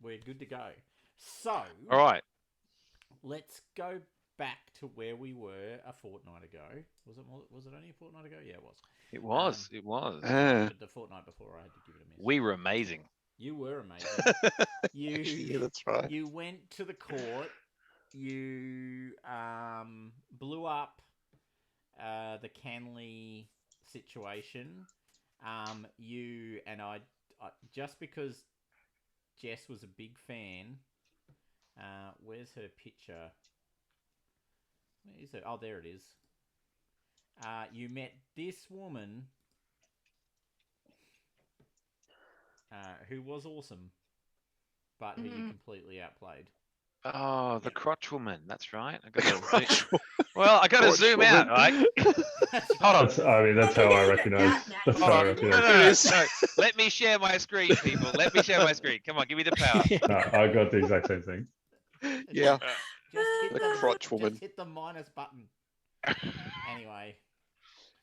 we're good to go. So, All right. let's go back to where we were a fortnight ago. Was it only a fortnight ago? Yeah, it was. It was. It was. But the fortnight before, I had to give it a miss. We were amazing. You were amazing. Actually, yeah, that's right. You went to the court. You blew up the Canley situation. You and I just because Jess was a big fan. Where's her picture? Where is it? Oh, there it is. You met this woman who was awesome, but who you completely outplayed. Oh, the crotch woman. That's right. I got Crotch I got to zoom out. Right? Hold on. That's how I recognize. That's how I recognize. No. Let me share my screen, people. Let me share my screen. Come on, give me the power. No, I got the exact same thing. Yeah. Just The crotch woman. Just hit the minus button. Anyway,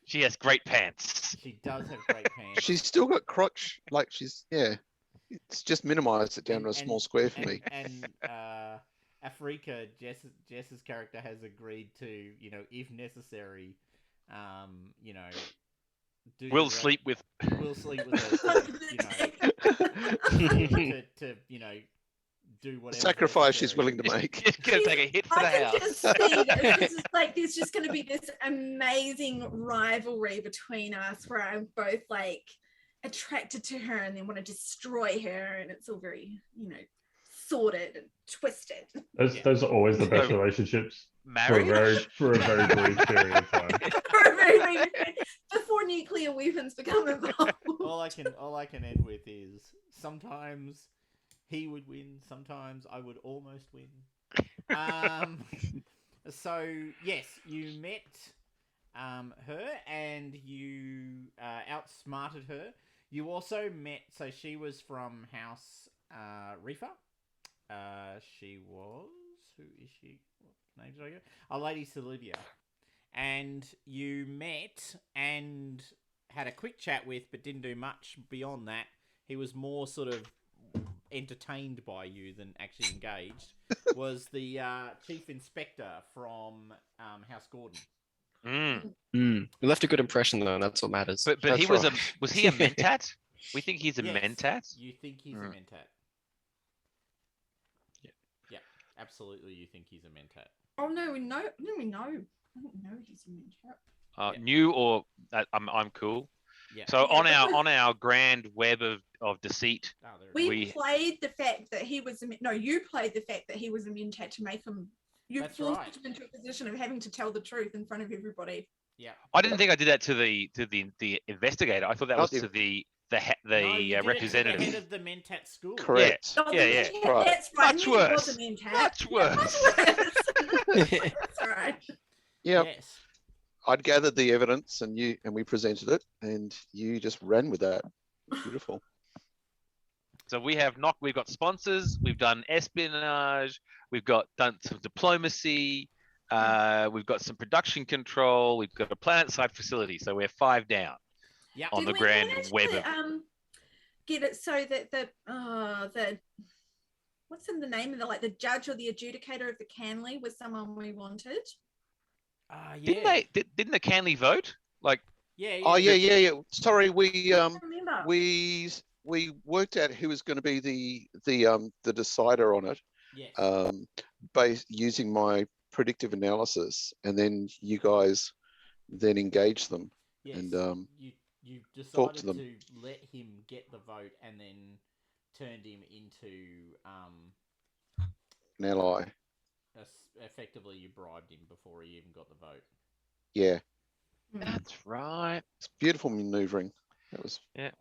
She has great pants. she does have great pants. She's still got crotch. Like it's just minimized it down to a small square for me. And Afrika, Jess's character has agreed to, if necessary, We'll sleep with her, to do whatever. Sacrifice she's willing to make. Gonna take a hit for the I can house. just see that there's just going to be this amazing rivalry between us where I'm both like attracted to her and then want to destroy her, and it's all very, sorted and twisted. Those are always the best relationships Marriage. for a very brief period of time. Before nuclear weapons become involved. All I can end with is sometimes he would win, sometimes I would almost win. So yes, you met her and you outsmarted her. You also met, so she was from House Reefer. She was, who is she? What name did I get? Oh, Lady Sylvia. And you met and had a quick chat with, but didn't do much beyond that. He was more sort of entertained by you than actually engaged. Was the chief inspector from House Gordon. We left a good impression though, and that's what matters. But That's he was right. was he a mentat? We think he's a Yes. mentat. You think he's a mentat? Yeah, absolutely. You think he's a mentat? Oh no, we know. No, we know. I don't know he's a mentor. New or I'm cool. Yeah. So Yeah, on our grand web of deceit, there it We is. played the fact that he was you played the fact that he was a mentat to make him. You That's forced right. him into a position of having to tell the truth in front of everybody. Yeah. I didn't think I did that to the investigator. I thought that was to the No, you did it to representative. the head of the mentat school. Correct. Oh, Yeah. Right. That's right. Much he worse. Was a mentat. Much Yeah, worse. That's all right. Yeah. Yes. I'd gathered the evidence and we presented it and you just ran with that. Beautiful. So we've got sponsors, we've done espionage, we've done some diplomacy, we've got some production control, we've got a planet-side facility. So we're 5 down Yeah. on Did the we grand manage web to, of get it so that the what's in the name of the judge or the adjudicator of the Canley was someone we wanted? Yeah. Didn't the Canley vote? Yeah. Oh yeah. Sorry, we I don't remember. we worked out who was going to be the decider on it, Yes. based using my predictive analysis, and then you guys then engaged them. Yes. and, you talk decided to them. to let him get the vote and then turned him into an ally. effectively you bribed him before he even got the vote. Yeah, That's right. it's beautiful maneuvering. That was And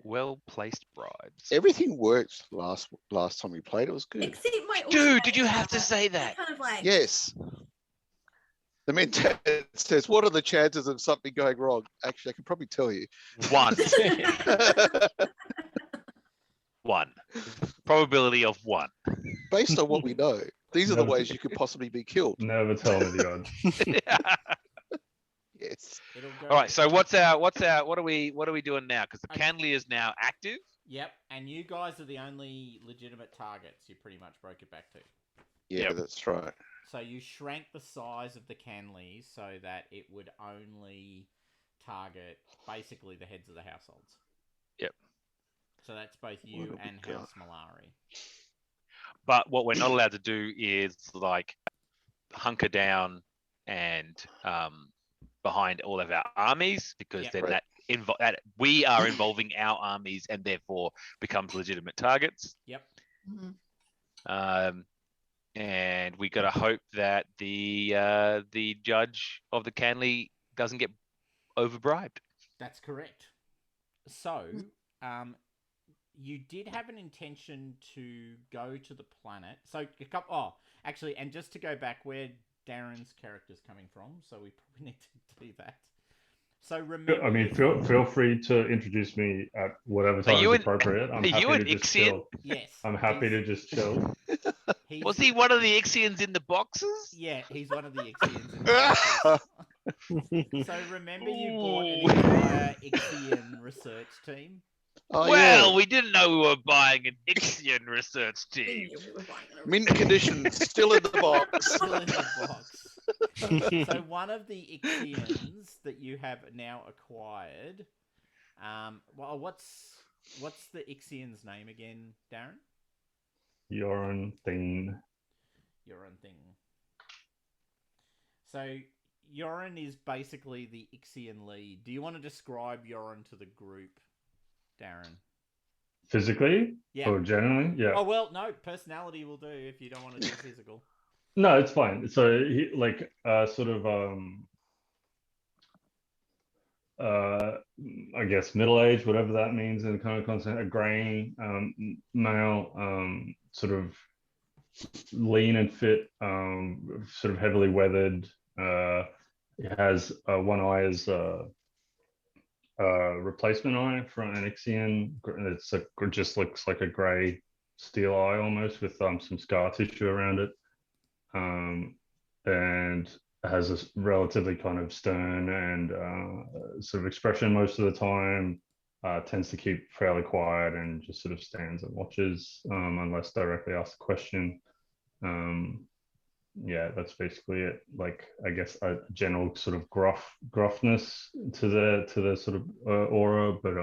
Well-placed bribes. everything worked last time we played. It was good. Except my Dude, did you automated have to power. say that? Kind of like Yes. The mentat says, "What are the chances of something going wrong?" Actually, I can probably tell you. 1. 1. Probability of 1. Based on what we know, these are the ways you could possibly be killed. Never tell me the odds. Yes. it'll go. All right. So what are we doing now? Because the Okay. Canley is now active. Yep, and you guys are the only legitimate targets you pretty much broke it back to. Yeah, Yep. that's right. So you shrank the size of the Canleys so that it would only target basically the heads of the households. Yep. So that's both you What have we and got? House Malari. But what we're not allowed to do is like hunker down and behind all of our armies, because Yep. then Right. that we are involving our armies and therefore becomes legitimate targets. Yep. And we got to hope that the judge of the Canley doesn't get overbribed. That's correct. So, you did have an intention to go to the planet. So, actually, and just to go back where Darren's character's coming from, so we probably need to do that. So remember, I mean, feel free to introduce me at whatever time you is an- appropriate. I'm are you happy an to just Ixian? chill. yes, I'm happy to just chill. He's, Was he one of the Ixians in the boxes? Yeah, he's one of the Ixians in the boxes. So remember, you bought an entire Ixian research team. Oh, Well, yeah. we didn't know we were buying an Ixian research We team. knew we were buying a Mint condition, still in the box. Still in the box. So one of the Ixians that you have now acquired. Well, what's the Ixian's name again, Darren? Yoran thing. Yoran thing. So Yoran is basically the Ixian lead. Do you want to describe Yoran to the group, Darren? Physically? Yeah. Or generally? Yeah. Oh well, no. Personality will do if you don't want to do physical. No, it's fine. So he sort of I guess middle age, whatever that means in the kind of concept, a graying male, sort of lean and fit, sort of heavily weathered. He has one eye as replacement eye from an Ixian. It just looks like a grey steel eye almost, with some scar tissue around it, and has a relatively kind of stern and sort of expression most of the time. Tends to keep fairly quiet and just sort of stands and watches, unless directly asked a question. Yeah, that's basically it. Like, I guess a general sort of gruffness to the sort of aura, but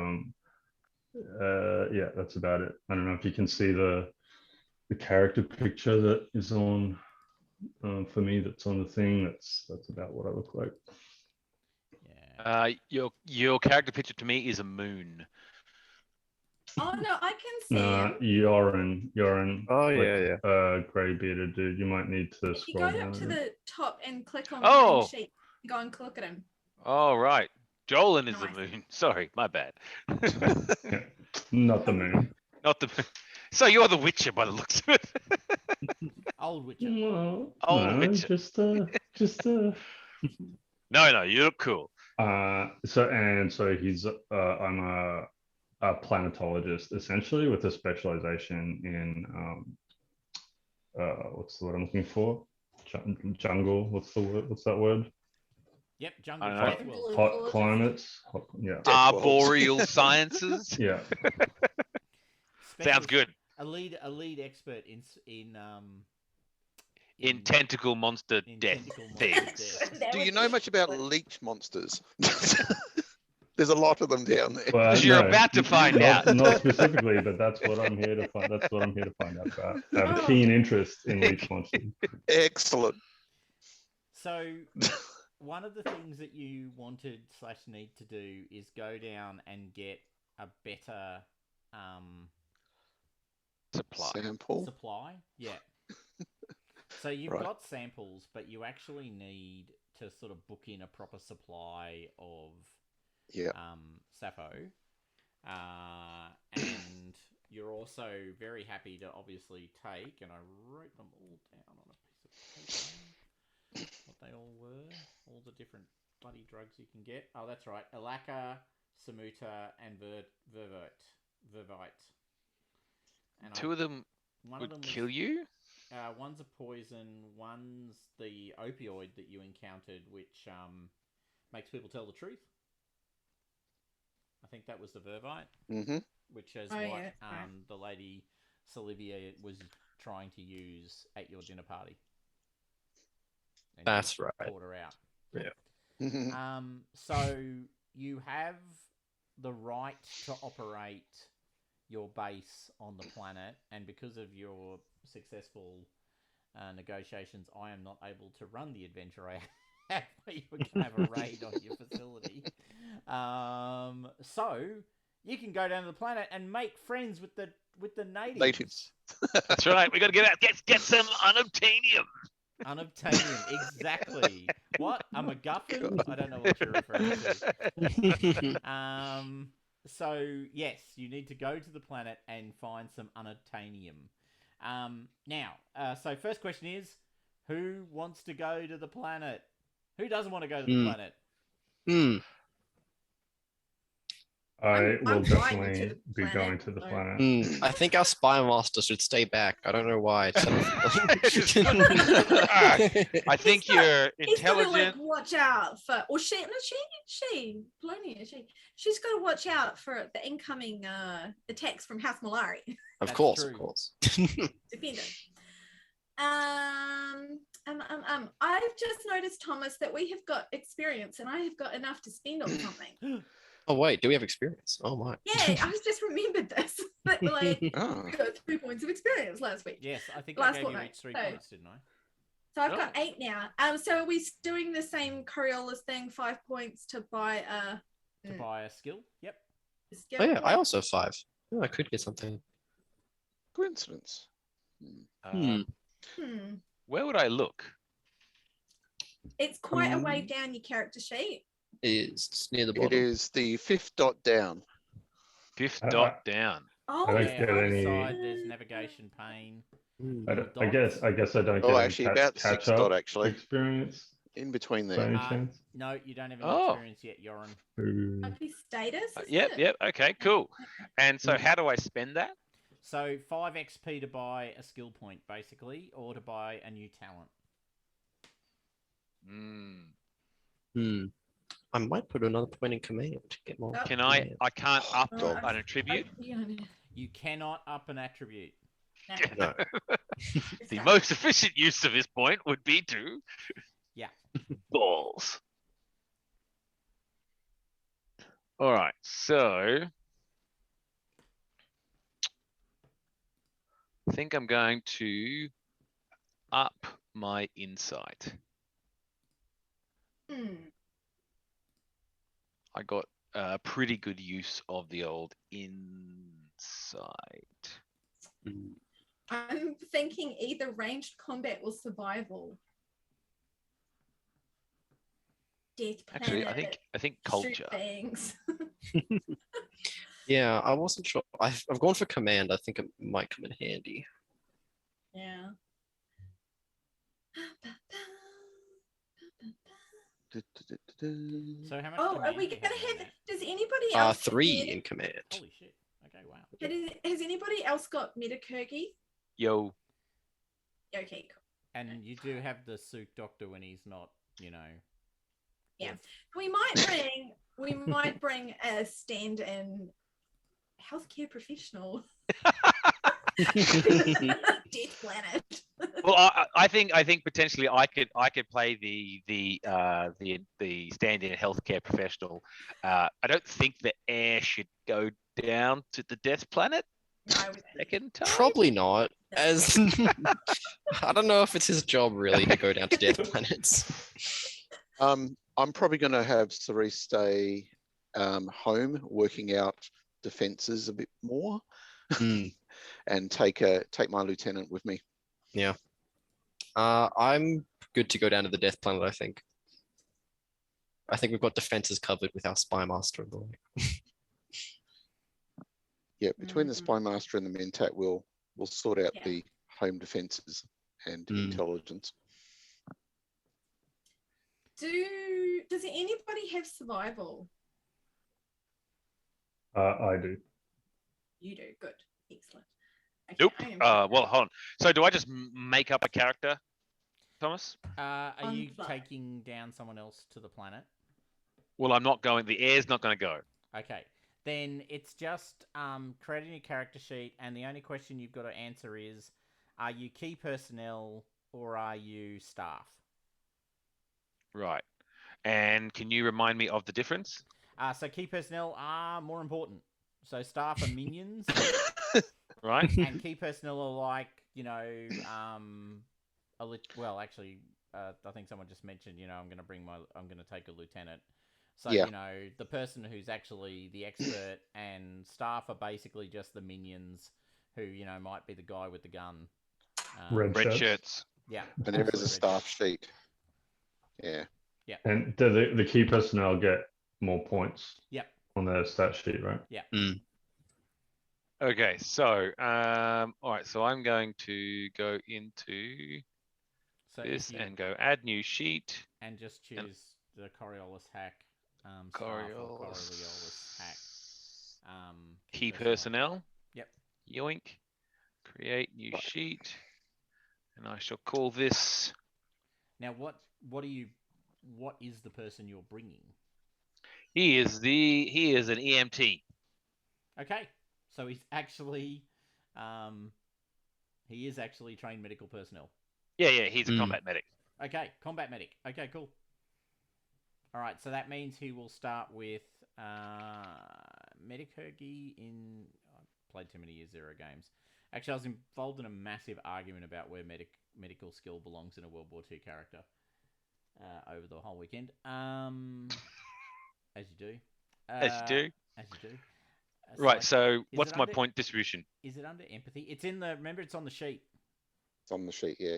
yeah, that's about it. I don't know if you can see the character picture that is on for me, that's on the thing. That's about what I look like. Yeah. Your character picture to me is a moon. Oh no, I can see him. Yoran. Oh, yeah. Grey bearded dude. You might need to If you scroll go down up a to bit. the top and click on Oh. the sheet, go and look at him. All right. Jolan is Nice. the moon. Sorry, my bad. Yeah. Not the moon. Not the. So you're the Witcher by the looks of it. Old Witcher. Well, Old no, Witcher. just No, you look cool. so he's I'm a planetologist essentially, with a specialization in what's the word I'm looking for? Jungle. What's the word? What's that word? Yep, jungle I death know. world. Hot climates. Yeah. Death worlds. Arboreal sciences. Yeah. Sounds good. A lead expert In tentacle monster in death tentacle monster things. death. That Do would you be know much about excellent. leech monsters? There's a lot of them down there. Well, Because you're about to find out. Not specifically, but that's what I'm here to find. That's what I'm here to find out about. I have a keen interest in leech monsters. Excellent. So, one of the things that you wanted / need to do is go down and get a better Supply. supply. Yeah. So you've Right. got samples, but you actually need to sort of book in a proper supply of Yeah. Sappho. And you're also very happy to obviously take, and I wrote them all down on a piece of paper, what they all were, all the different bloody drugs you can get. Oh, that's right. Alaka, Samuta, and Vervite. And Two of them one would of them kill you? one's a poison, one's the opioid that you encountered, which makes people tell the truth. I think that was the Vervite. Mm-hmm. which is Oh, what yeah, right. the lady Sylvia was trying to use at your dinner party. And That's you right. Caught her out. Yeah. So you have the right to operate your base on the planet, and because of your successful negotiations, I am not able to run the adventure I have. You were going to have a raid on your facility. So you can go down to the planet and make friends with the natives. Natives. That's right. We got to get out. Get some unobtainium. Unobtainium, exactly. What? A MacGuffin? I don't know what you're referring to. So yes, you need to go to the planet and find some unobtainium. Now, so first question is, who wants to go to the planet? Who doesn't want to go to the planet? I will I'm riding to definitely the be planet, going to the so- planet. I think our spy master should stay back. I don't know why. I think He's got- you're He's got to like intelligent. watch out for, or she, Polonia, she's got to watch out for the incoming attacks from House Malari. Of That's course, true. of course. Defender. I've just noticed, Thomas, that we have got experience, and I have got enough to spend on something. Oh wait, do we have experience? Oh my. Yeah, I just remembered this. But like, Oh. we got 3 points of experience last week. Yes, I think I Last gave you fortnight. each 3 So- points, didn't I? So I've got Oh. 8 now. So are we doing the same Coriolis thing? 5 points to buy a To buy a skill? Yep. skill Oh yeah, I point? also have 5. Oh, I could get something. Coincidence. Um, Hmm. Where would I look? It's quite a way down your character sheet. It's near the It bottom. is the 5th dot down. Fifth I- dot down. Oh, I don't Yeah, get on the any- side, there's navigation pane. Hmm. I guess I don't get Oh, any actually, about the 6th catch dot, up actually. experience In between by there. any chance. No, you don't have any Oh. experience yet, Yoran. Ooh. Might be status. isn't Yep, it? yep. Okay, cool. And so, Mm. how do I spend that? So 5 XP to buy a skill point, basically, or to buy a new talent. I might put another point in command to get more. Can I? command. I can't up Oh, an attribute. You cannot up an attribute. No. The most efficient use of this point would be to. Yeah. Balls. All right, so I think I'm going to up my insight. I got a pretty good use of the old insight. I'm thinking either ranged combat or survival. Death Actually, planet, I think shoot culture. things. Yeah, I wasn't sure. I've gone for command. I think it might come in handy. Yeah. So how much? Oh, are command we do you gonna in have? that? Does anybody else? 3 get- in command. Holy shit! Okay, wow. Has anybody else got Metacurgy? Yo, Okay, cool. And you do have the suit doctor when he's not, you know. Yeah. worth- We might bring a stand-in healthcare professional. Death planet. well, I think potentially I could play the stand-in healthcare professional. I don't think the heir should go down to the death planet No, we don't. second time. Probably not. As I don't know if it's his job really to go down to death planets. I'm probably going to have Cerise stay home, working out defenses a bit more, and take my lieutenant with me. Yeah. I'm good to go down to the death planet, I think. I think we've got defenses covered with our spy master and the like. Yeah, between the Mhm. spy master and the mentat, we'll sort out Yeah. the home defenses and intelligence. Does anybody have survival? I do. You do. Good. Excellent. Okay, Nope. I am- Well, hold on. So do I just make up a character, Thomas? Are On you the fly. taking down someone else to the planet? Well, I'm not going. The heir's not going to go. Okay. then it's just creating a character sheet, and the only question you've got to answer is, are you key personnel or are you staff? Right. And can you remind me of the difference? So key personnel are more important. So staff are minions, Right. and key personnel are like, well, actually, I think someone just mentioned, I'm going to take a lieutenant. So, Yeah. The person who's actually the expert, and staff are basically just the minions who, might be the guy with the gun. Red Red shirts. shirts. Yeah. And there is absolute a red staff shirts. sheet. Yeah. And do the key personnel get more points Yep. on their stat sheet, right? Okay, so all right, so I'm going to go into So this if you, and go add new sheet. and just choose the Coriolis hack, staff or Coriolis hack. Key personnel. Yep. Yoink. Create new sheet. And I shall call this. Now, what is the person you're bringing? He is an EMT. Okay, so he's actually, he is actually trained medical personnel. Yeah, he's a combat medic. Okay, combat medic. Okay, cool. All right, so that means he will start with Medic Hergy in. I played too many Year Zero games. Actually, I was involved in a massive argument about where medical skill belongs in a World War II character over the whole weekend. As you do. As you do. As you do. Right, so is what's it my under- point distribution? Is it under empathy? It's in the. Remember, it's on the sheet. It's on the sheet, yeah.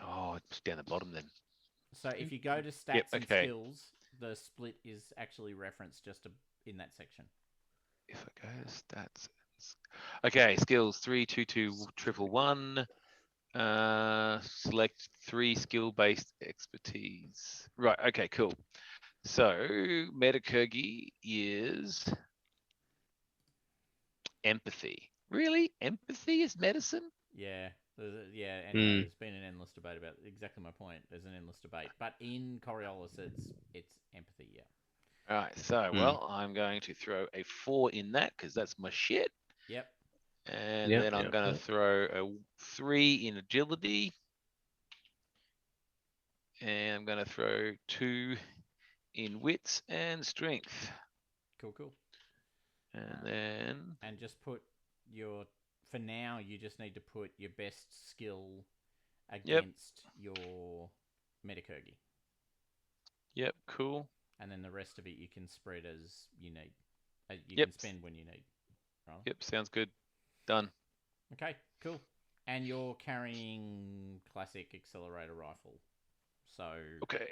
Oh, it's down the bottom then. So if you go to stats Yep, and okay. skills, the split is actually referenced just in that section. If I go to stats. Okay, skills 3, 2, 2, 1, 1. Select 3 skill-based expertise. Right, okay, cool. So Metacurgy is empathy. Really? Empathy is medicine? Yeah. Anyway, there's been an endless debate about exactly my point. There's an endless debate, but in Coriolis, it's empathy. Yeah. All right, so well, I'm going to throw a 4 in that because that's my shit. Yep. And then I'm going to throw a 3 in agility. And I'm going to throw 2 in wits and strength. Cool. And then. And just put for now, you just need to put your best skill against your Metacurgy. Yep, cool. And then the rest of it you can spread as you need. You can spend when you need. Right? Yep, sounds good. Done. Okay, cool. And you're carrying classic accelerator rifle. So okay.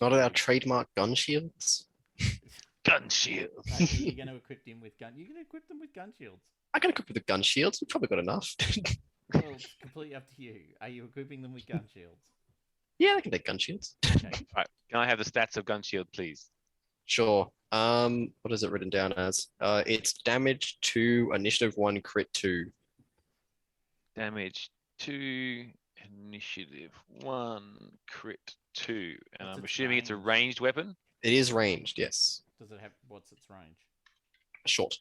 Not our trademark gun shields. Gun shield. You're going to equip them with gun. You're going to equip them with gun shields. I can equip with the gun shields. We've probably got enough. Well, it's completely up to you. Are you equipping them with gun shields? Yeah, I can take gun shields. Okay. All right. Can I have the stats of gun shield, please? Sure. What is it written down as? It's damage 2, initiative 1, crit 2. Damage 2, initiative 1, crit 2. And What's I'm its assuming it's a range? ranged weapon. It is ranged, yes. Does it have what's its range? Short.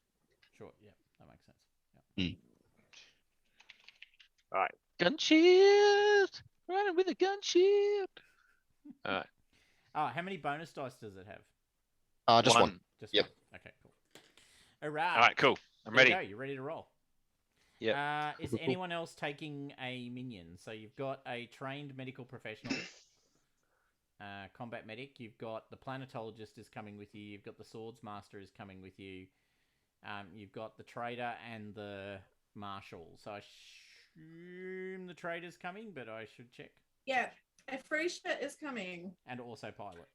Short. Yeah, that makes sense. All right. Gun shield. Running with a gun shield. All right. Oh, how many bonus dice does it have? Just one. Just Yep. one. Okay, cool. All right. All right, cool. I'm There ready. you go. You're ready to roll. Yeah. Is anyone else taking a minion? So you've got a trained medical professional, combat medic. You've got the planetologist is coming with you. You've got the swords master is coming with you. You've got the trader and the marshal. So I assume the trader's coming, but I should check. Yeah, a free shit is coming. And also pilot.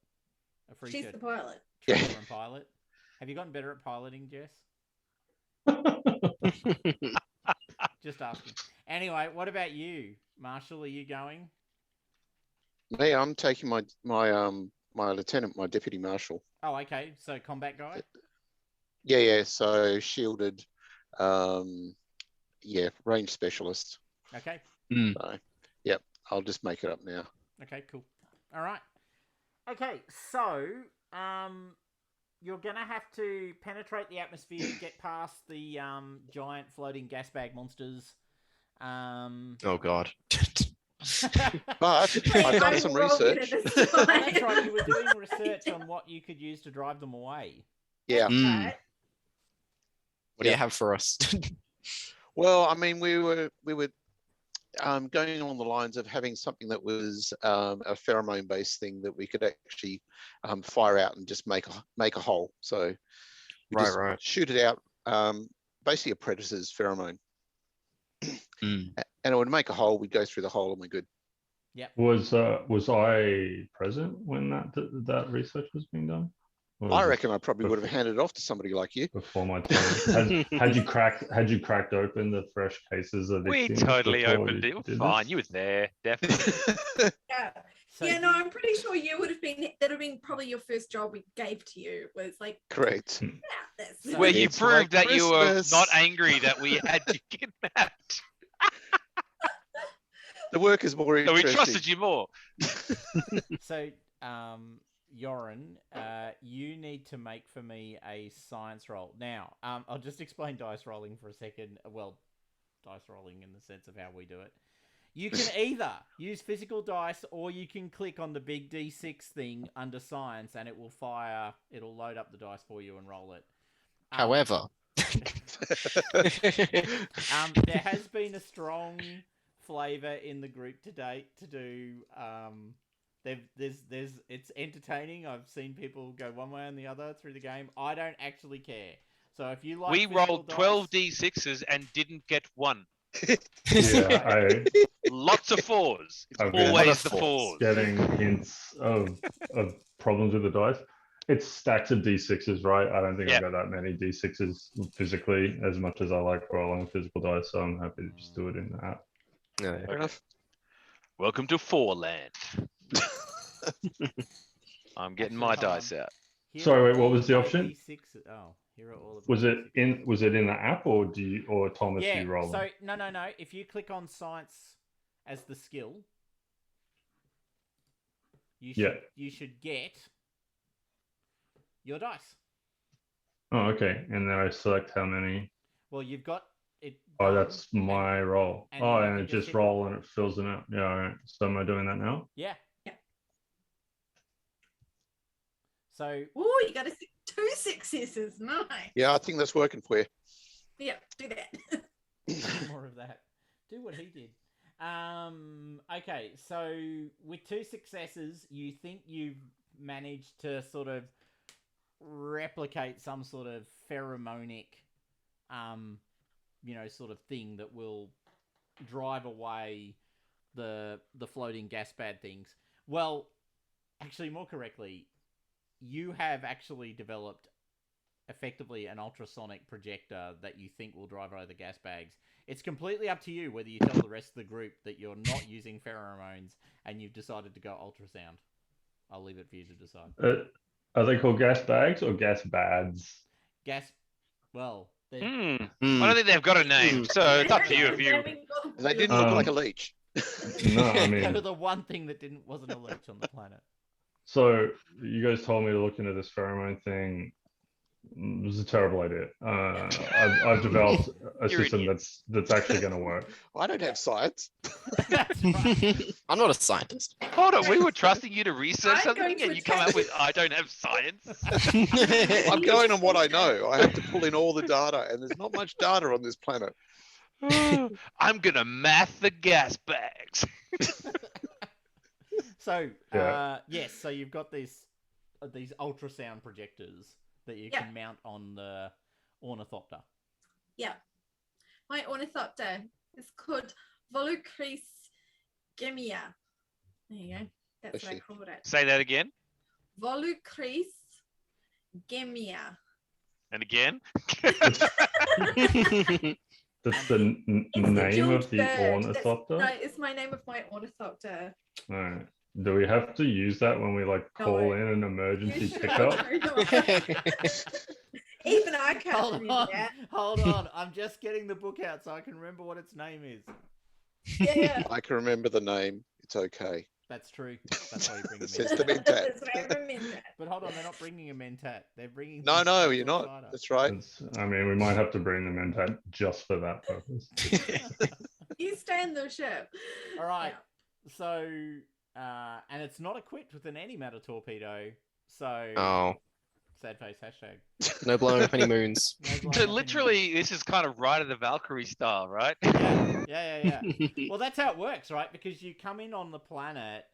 A free She's shirt. the pilot. Trader and pilot. Have you gotten better at piloting, Jess? Just asking. Anyway, what about you, Marshall? Are you going? Me, I'm taking my lieutenant, my deputy marshal. Oh, okay. So combat guy. Yeah. So shielded, range specialist. Okay. So, yep. I'll just make it up now. Okay. Cool. All right. Okay. So you're gonna have to penetrate the atmosphere, get past the giant floating gas bag monsters. Oh God. But Hey, I've done I'm some well good research. at this Oh, time. that's right. You were doing research on what you could use to drive them away. Yeah. Right. What do you Yeah. have for us? Well, I mean, we were going along the lines of having something that was a pheromone-based thing that we could actually fire out and just make a hole. So we just Right. shoot it out, basically a predator's pheromone, Mm. and it would make a hole. We'd go through the hole and we're good. Was I present when that research was being done? Or was I this reckon I probably would have handed it off to somebody like you. before my time. Had you cracked open the fresh cases of We Ixians totally before opened you it. did Fine, this? you were there, definitely. Yeah. So Yeah, no, I'm pretty sure you would have been. That would have been probably your first job we gave to you. Was like, Correct. yeah, this. Where you It's proved like that you were Christmas. not angry that we had you kidnapped. The work is more So we interesting. trusted you more. So, Yoren, you need to make for me a science roll. Now, I'll just explain dice rolling for a second. Well, dice rolling in the sense of how we do it. You can either use physical dice or you can click on the big D6 thing under science and it'll load up the dice for you and roll it. However, There has been a strong flavour in the group to date to do. It's entertaining. I've seen people go one way and the other through the game. I don't actually care. So if you like, We physical rolled dice- 12 d6s and didn't get one. Yeah, Lots of fours. It's I've been always the fours. fours. getting hints of problems with the dice. It's stacks of d6s, right? I don't think Yeah. I've got that many d6s physically, as much as I like rolling physical dice. So I'm happy to just do it in the app. no, Fair enough. Welcome to Four Land. I'm getting my Actually, hold dice on. out. Here Sorry, are wait, what all was of the my option? D6s. Oh, here are all of Was my it D6s. in the app or Thomas Yeah. you rolling? So no. If you click on science as the skill, you should get your dice. Oh, okay. And then I select how many. Well, you've got it. Oh, done, that's my roll. and Oh, then you and can it just just hit roll and it fills it out. Yeah, all right. So am I doing that now? Yeah. Yeah. So Oh, you got two successes. Nice. Yeah, I think that's working for you. Yeah, do that. more of that. Do what he did. Okay, so with 2 successes, you think you've managed to sort of replicate some sort of pheromonic, sort of thing that will drive away the floating gas bad things. Well, actually, more correctly, you have actually developed effectively an ultrasonic projector that you think will drive away the gas bags. It's completely up to you whether you tell the rest of the group that you're not using pheromones and you've decided to go ultrasound. I'll leave it for you to decide. Are they called gas bags or gas bads? Gas, well, they're- I Mm. don't think they've got a name, so it's up to you if you. They didn't look like a leech. No, I they mean, were the one thing that wasn't a leech on the planet. so you guys told me to look into this pheromone thing. It was a terrible idea. I've developed a You're system idiots. that's actually going to work. I don't have science. That's right. I'm not a scientist. Hold on, we were trusting you to research I'm something going to and you come out attack- with, I don't have science. I'm going on what I know. I have to pull in all the data, and there's not much data on this planet. I'm going to math the gas bags. So, Yeah. yes, so you've got these ultrasound projectors that you Yeah. can mount on the ornithopter. Yeah. My ornithopter is called Volucris gemia. There you go. That's Is what I she? called it. Say that again Volucris gemia. and again. That's the It's the name jeweled of the bird. ornithopter? No, it's my name of my ornithopter. All right. Do we have to use that when we call No. in an You emergency should pickup? Even I can't Hold remember on, that. hold on. I'm just getting the book out so I can remember what its name is. Yeah. I can remember the name. It's okay. That's true. That's why you bring a Says mentat. the mentat. That's why I have a mentat. But hold on, they're not bringing a mentat. They're bringing. No, the you're not. cider. That's right. I mean, we might have to bring the mentat just for that purpose. You stay in the ship. All right. Yeah. So, and it's not equipped with an antimatter torpedo. So, Oh, sad face hashtag. no blowing up any moons. No blowing So up any literally, this is kind of Ride of the Valkyrie style, right? Yeah. Well, that's how it works, right? Because you come in on the planet.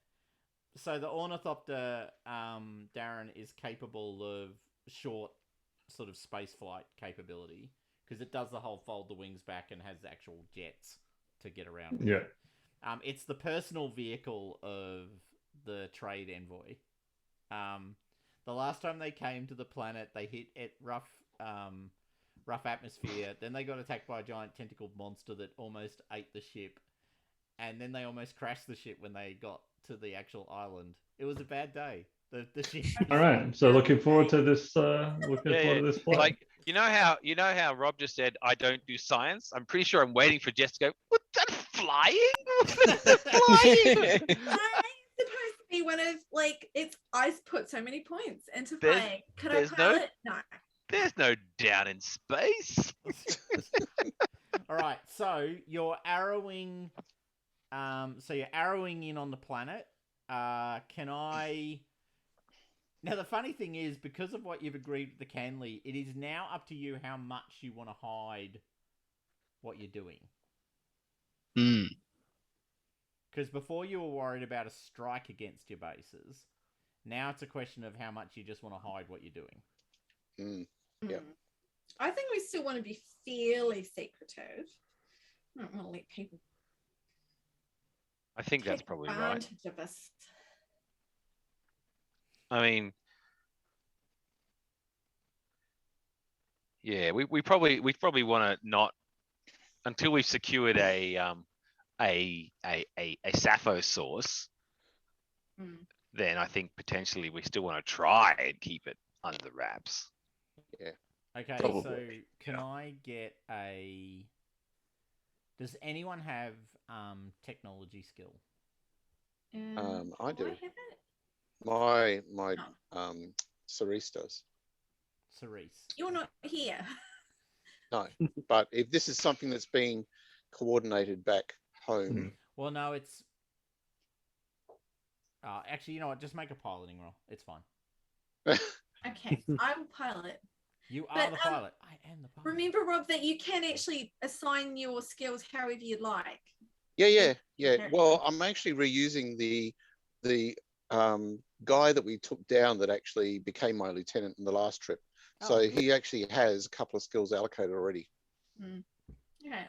So the Ornithopter, Darren, is capable of short sort of space flight capability because it does the whole fold the wings back and has actual jets to get around. Yeah. It's the personal vehicle of the trade envoy. The last time they came to the planet, they hit it rough atmosphere. Then they got attacked by a giant tentacled monster that almost ate the ship, and then they almost crashed the ship when they got to the actual island. It was a bad day. The ship. All right. So looking forward to this. Looking Yeah, forward yeah. to this flight. Like you know how Rob just said I don't do science. I'm pretty sure I'm waiting for Jess to go. What that flying? Flying? I'm supposed to be one of I've put so many points into There's- flying. Could I there's no- pilot? No. There's no down in space. All right, so you're arrowing. So you're arrowing in on the planet. Can I? Now the funny thing is, because of what you've agreed with the Canley, it is now up to you how much you want to hide what you're doing. Hmm. Because before you were worried about a strike against your bases. Now it's a question of how much you just want to hide what you're doing. Mm. Yeah. I think we still want to be fairly secretive. I don't want to let people I think that's take probably right. advantage of us. I mean, yeah, we probably want to not until we've secured a Sappho source. Mm. Then I think potentially we still want to try and keep it under wraps. Okay, Probably. so can I get a... Does anyone have technology skill? I do. have it? My Oh. Cerise does. Cerise. You're not here. No, but if this is something that's being coordinated back home, Well, no, it's... actually, you know what? Just make a piloting roll. It's fine. Okay, I will pilot. You are But, the pilot. I am the pilot. Remember, Rob, that you can actually assign your skills however you'd like. yeah. Okay. Well, I'm actually reusing the guy that we took down that actually became my lieutenant in the last trip. So Oh, he actually has a couple of skills allocated already. Okay.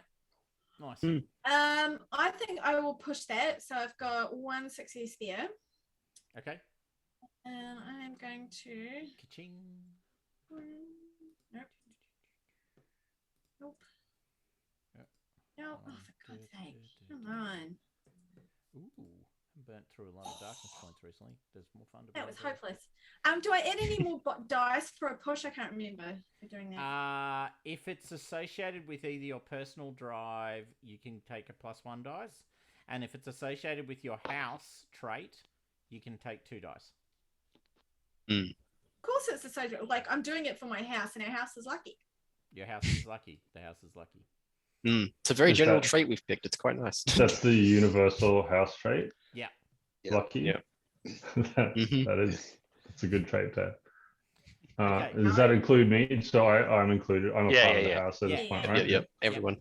Nice. Mm. I think I will push that. So I've got one success there. Okay. And I am going to... Ka-ching. Nope. Nope. Yep. Nope. Oh, for God's sake. Come on. Ooh, burnt through a lot of darkness points recently. There's more fun to That be was had. hopeless. Do I add any more dice for a push? I can't remember for doing that. If it's associated with either your personal drive, you can take a +1 dice. And if it's associated with your house trait, you can take 2 dice. Of course it's associated. Like, I'm doing it for my house, and our house is lucky. Your house is lucky. The house is lucky. It's a very Is general that- trait we've picked. It's quite nice. That's the universal house trait. Yeah. Yeah. Lucky. Yeah. That is. It's a good trait to have. Okay. Does that include me? So I'm included. I'm a Yeah, part yeah, of the yeah. house at this Yeah, point, yeah, right? Yep. Everyone.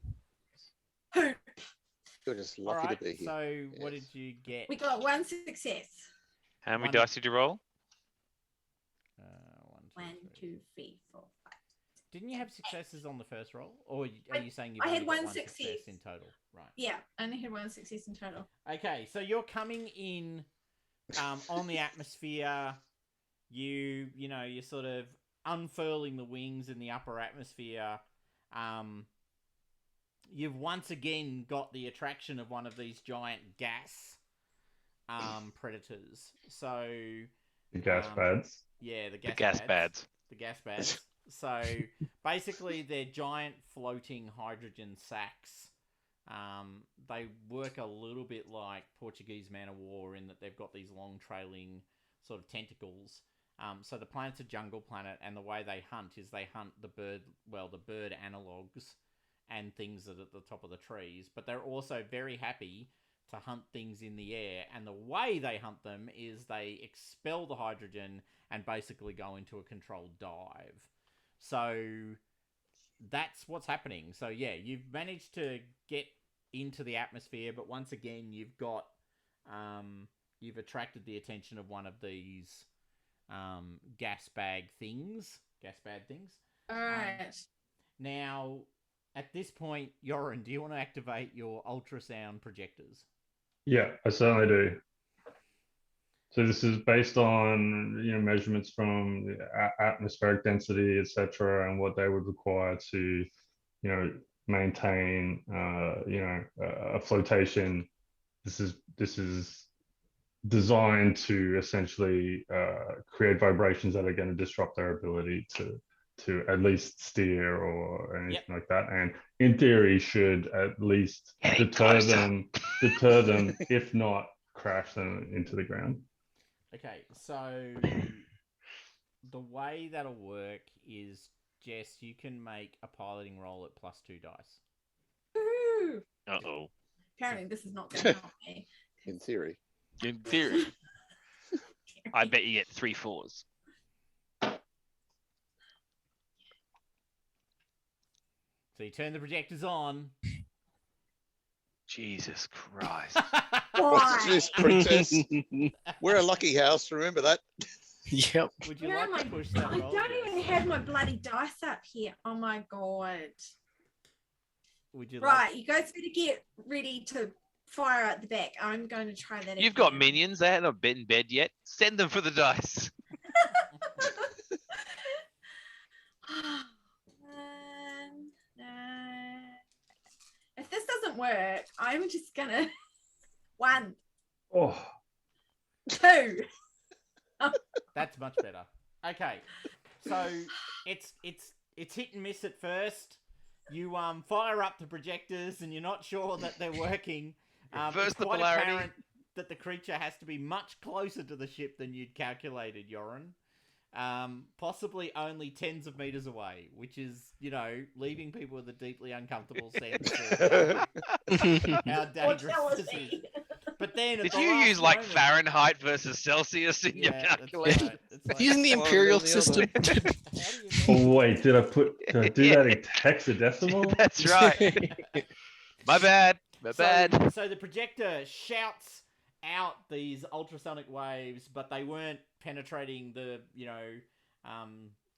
You're just All lucky right. to be here. So what Yes. did you get? We got one success. How many One. dice did you roll? 1, 2, 1, 3. 2, 3, 4, 5. Didn't you have successes on the first roll, or are you saying you? I had one success. in total? Right. Yeah, I only had one success in total. Okay, so you're coming in on the atmosphere. You're sort of unfurling the wings in the upper atmosphere. You've once again got the attraction of one of these giant gas predators. So The gas pads. yeah, The gas pads. The gas pads. So basically, they're giant floating hydrogen sacs They work a little bit like Portuguese man of war in that they've got these long trailing sort of tentacles. So the planet's a jungle planet, and the way they hunt is they hunt the bird analogues and things that are at the top of the trees, but they're also very happy to hunt things in the air, and the way they hunt them is they expel the hydrogen and basically go into a controlled dive. So that's what's happening. So yeah, you've managed to get into the atmosphere, but once again you've got you've attracted the attention of one of these gas bad things. All right. Now, at this point, Yoren, do you want to activate your ultrasound projectors? Yeah, I certainly do. So this is based on measurements from the atmospheric density, etc., and what they would require to maintain a flotation. This is designed to essentially create vibrations that are going to disrupt their ability to at least steer or anything like that, and in theory should at least deter them, if not crash them into the ground. Okay, so the way that'll work is, Jess, you can make a piloting roll at +2 dice. Woo! Uh-oh. Apparently, this is not going to help me. In theory. In theory. I bet you get 3 4s. So you turn the projectors on. Jesus Christ. What's this, princess? We're a lucky house, remember that? Yep. Would you Where am like to push that I roll? don't Jess? even have my bloody dice up here. Oh my god. Would you Right, you guys better get ready to fire at the back. I'm going to try that You've got again. minions. They haven't been in bed yet. Send them for the dice. No. If this doesn't work, I'm just gonna 1, Oh, 2. That's much better. Okay, so it's hit and miss at first. You fire up the projectors and you're not sure that they're working. Reverse It's the quite polarity. apparent that the creature has to be much closer to the ship than you'd calculated, Yoren. Possibly only tens of meters away, which is, leaving people with a deeply uncomfortable sense of how dangerous this is. But then, Did you use like Fahrenheit versus Celsius in your That's calculation? right. It's like, Using the One imperial or the other. system. how do you oh wait, did I do that in hexadecimal? That's right. My bad. My bad. So the projector shouts out these ultrasonic waves, but they weren't penetrating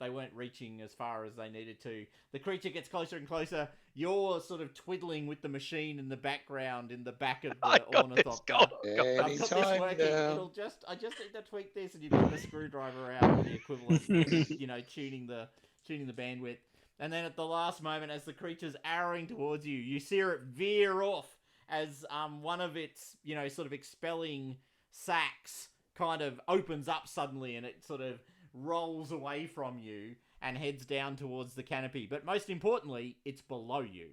they weren't reaching as far as they needed to. The creature gets closer and closer. You're sort of twiddling with the machine in the background, in the back of the I got this. ornithopter. Go. I've got this Anytime working. now. I just need to tweak this, and you get the screwdriver out, the equivalent, tuning the bandwidth. And then at the last moment, as the creature's arrowing towards you, you see it veer off as one of its, sort of expelling sacs kind of opens up suddenly, and it sort of rolls away from you and heads down towards the canopy. But most importantly, it's below you.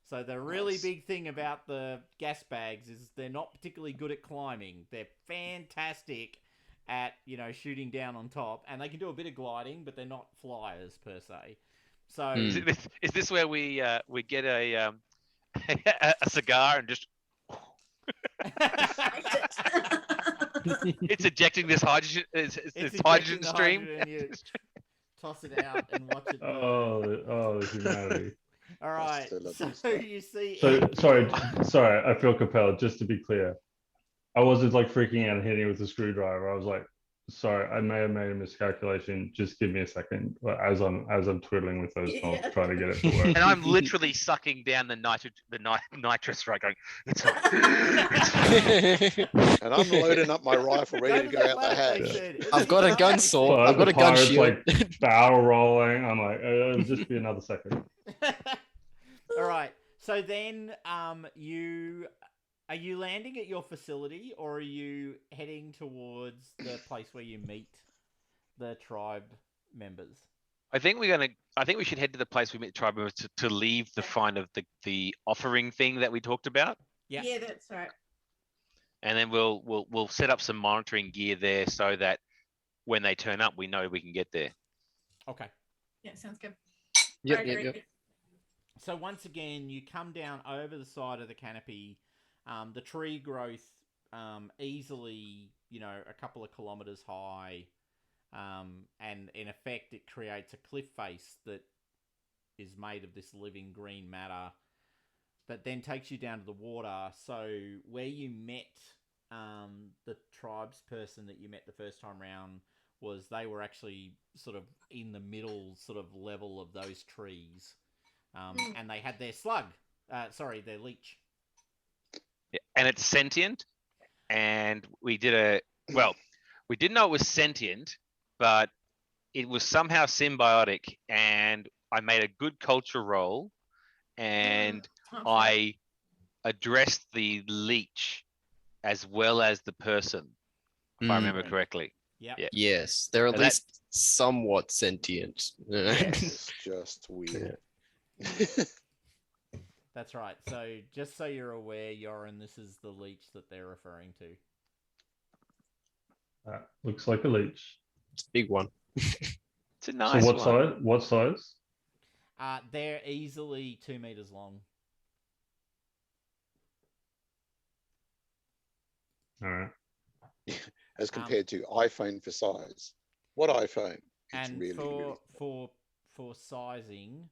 So the really Nice. big thing about the gas bags is they're not particularly good at climbing. They're fantastic at, shooting down on top, and they can do a bit of gliding, but they're not flyers per se. So Is this where we get a cigar and just it's ejecting this hydrogen it's ejecting hydrogen the stream? hydrogen, you toss it out and watch it burn. Oh, humanity. All right, still love so this stuff. you see... So sorry, I feel compelled, just to be clear. I wasn't like freaking out and hitting it with a screwdriver. I was like, sorry, I may have made a miscalculation. Just give me a second. As I'm twiddling with those knobs, trying to get it to work. And I'm literally sucking down the nitrous right, going, it's on. And I'm loading up my rifle, ready to go out the hatch. I've got a gun So saw. I've got the a gun pirate's, shield. like barrel rolling. I'm like, it'll just be another second. All right. So then, are you landing at your facility, or are you heading towards the place where you meet the tribe members? I think we should head to the place we met tribe members to leave the find of the offering thing that we talked about, Yeah. Yeah, that's right. and then we'll set up some monitoring gear there so that when they turn up, we know we can get there. Okay. Yeah, sounds good. Yep, I yep, agree. yep. So once again, you come down over the side of the canopy. The tree growth easily, a couple of kilometers high, and in effect, it creates a cliff face that is made of this living green matter that then takes you down to the water. So where you met the tribes person that you met the first time round was they were actually sort of in the middle sort of level of those trees. And they had their slug. Their leech. Yeah, and it's sentient. And we didn't know it was sentient, but it was somehow symbiotic. And I made a good culture roll, and I addressed the leech as well as the person, if I remember correctly. Yep. Yeah. Yes, they're at So that- least somewhat sentient. Yes. It's just weird. That's right. So just so you're aware, Yoren, this is the leech that they're referring to. Looks like a leech. It's a big one. It's a nice So what one. size? What size? They're easily 2 meters long. All right. As compared to iPhone for size. What iPhone? It's And really, really for sizing,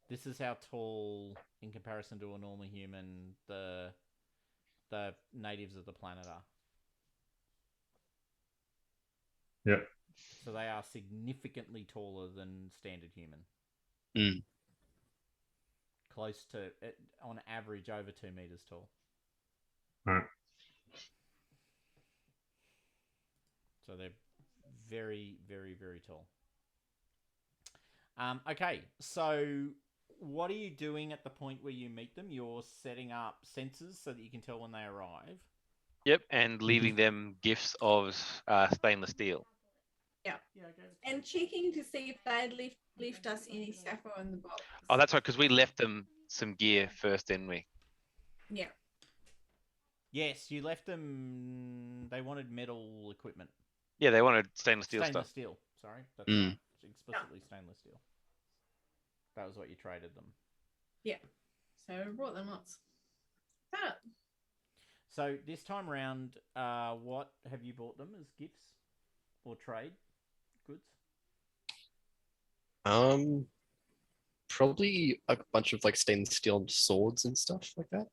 this is how tall, in comparison to a normal human, the natives of the planet are. Yep. So they are significantly taller than standard human. Mm. Close to, on average, over 2 meters tall. All right. So they're very, very, very tall. Okay, so what are you doing at the point where you meet them? You're setting up sensors so that you can tell when they arrive. Yep, and leaving them gifts of stainless steel. Yeah. And checking to see if they'd left us any saffron in the box. Oh, that's right, because we left them some gear first, didn't we? Yeah. Yes, you left them. They wanted metal equipment. Yeah, they wanted stainless steel Stainless stuff. steel. Sorry, that's Mm. right. Explicitly stainless steel. That was what you traded them. Yeah. So we brought them lots. But So this time round, what have you bought them as gifts or trade goods? Probably a bunch of like stainless steel swords and stuff like that.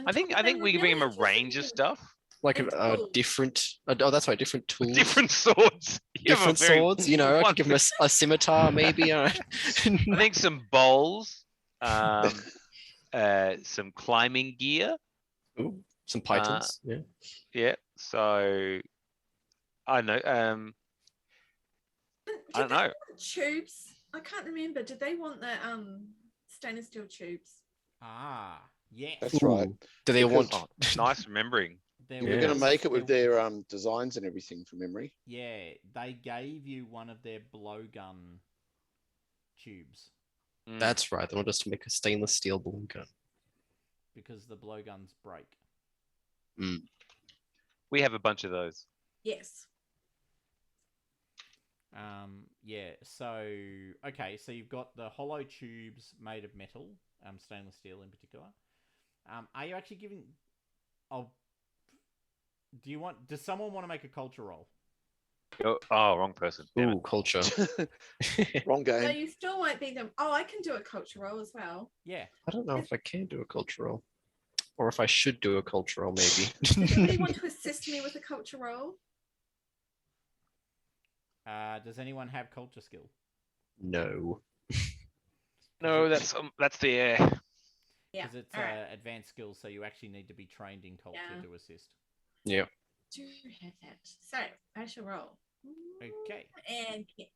I think we can bring them a range of stuff. Like And a tools. different. Oh, that's right. Different tools. Different swords. You have a Different very swords. You know, I could give them a scimitar maybe. I think some bowls, some climbing gear. Ooh, some pythons. Yeah. Yeah. So I know. I don't know. Tubes. I can't remember. Did they want the stainless steel tubes? Ah, yes. That's right. Ooh. Do they Because- want? Oh, nice remembering. There We're Yeah. going was- to make it with there- their designs and everything from memory. Yeah, they gave you one of their blowgun tubes Mm. That's right. They want us to make a stainless steel balloon gun. because the blowguns break. We have a bunch of those. Yes. Yeah, so okay, so you've got the hollow tubes made of metal, stainless steel in particular. Are you actually giving? Does someone want to make a culture roll? Oh, wrong person. Damn it. Ooh, culture. Wrong So game. you still won't be them. Oh, I can do a culture roll as well. Yeah. I don't know if I can do a cultural, or if I should do a cultural. Does Maybe. anybody want to assist me with a culture roll? Does anyone have culture skill? No. No, that's the air. Yeah. Because it's all right. advanced skills, so you actually need to be trained in culture Yeah. to assist. Yeah. Do have that. So I shall roll. Okay. And yeah.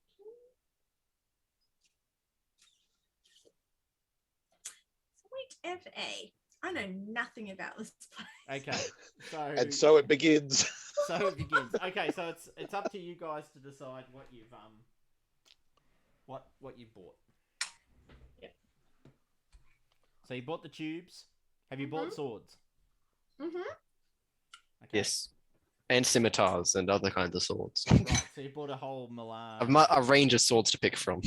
Sweet FA. I know nothing about this place. Okay. So And so it begins. so it begins. Okay, so it's up to you guys to decide what you've what you bought. Yep. So you bought the tubes. Have you bought swords? Mm-hmm. Okay. Yes. And scimitars and other kinds of swords. Right. So you bought a whole melange. A range of swords to pick from.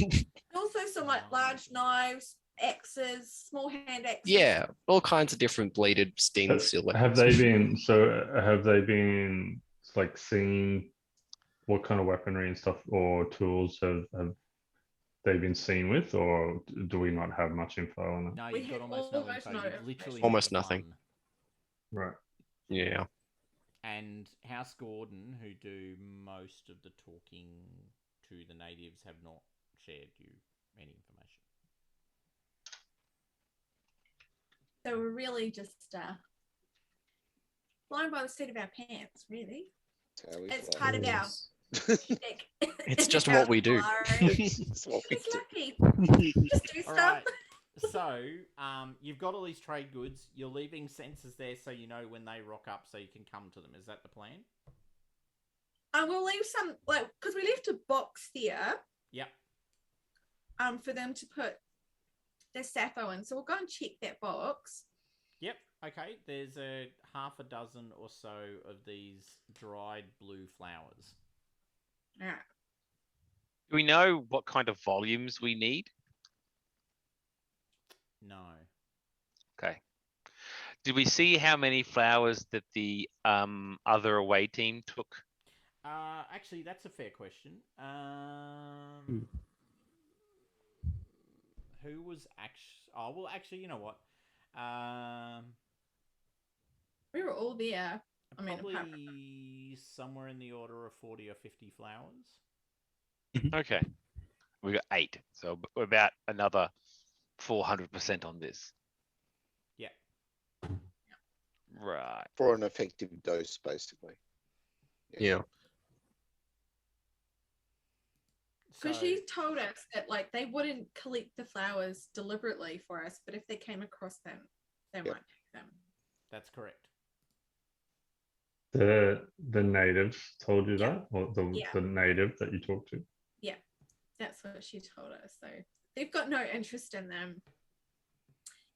Also some like large knives, axes, small hand axes. Yeah, all kinds of different bladed stainless steel weapons. Have they been like seeing what kind of weaponry and stuff or tools have they been seen with, or do we not have much info on it? No, We you've have got almost no almost info. no You've literally Almost met nothing. one. Right. Yeah. And House Gordon, who do most of the talking to the natives, have not shared you any information. So we're really just flying by the seat of our pants, really. That's how we It's fly. part of our It's just what we do. It's what we Just do. lucky. Just do All stuff. right. So, you've got all these trade goods. You're leaving sensors there so you know when they rock up so you can come to them. Is that the plan? We'll leave some, like, because we left a box there. Yep. For them to put their sappho in. So we'll go and check that box. Yep. Okay. There's a half a dozen or so of these dried blue flowers. All right. Do we know what kind of volumes we need? No. Okay. Did we see how many flowers that the other away team took? Actually, that's a fair question. Who was actually? Oh, well, actually, you know what? We were all there. I mean, apart from- Probably somewhere in the order of 40 or 50 flowers. Okay. We got 8. So we're about another 400% on this. Yeah. Right. For an effective dose, basically. Yeah. Because So, she told us that like they wouldn't collect the flowers deliberately for us, but if they came across them, they Yep. might take them. that's correct. The natives told you Yeah. that, or Yeah. the native that you talked to? Yeah, that's what she told us. So they've got no interest in them,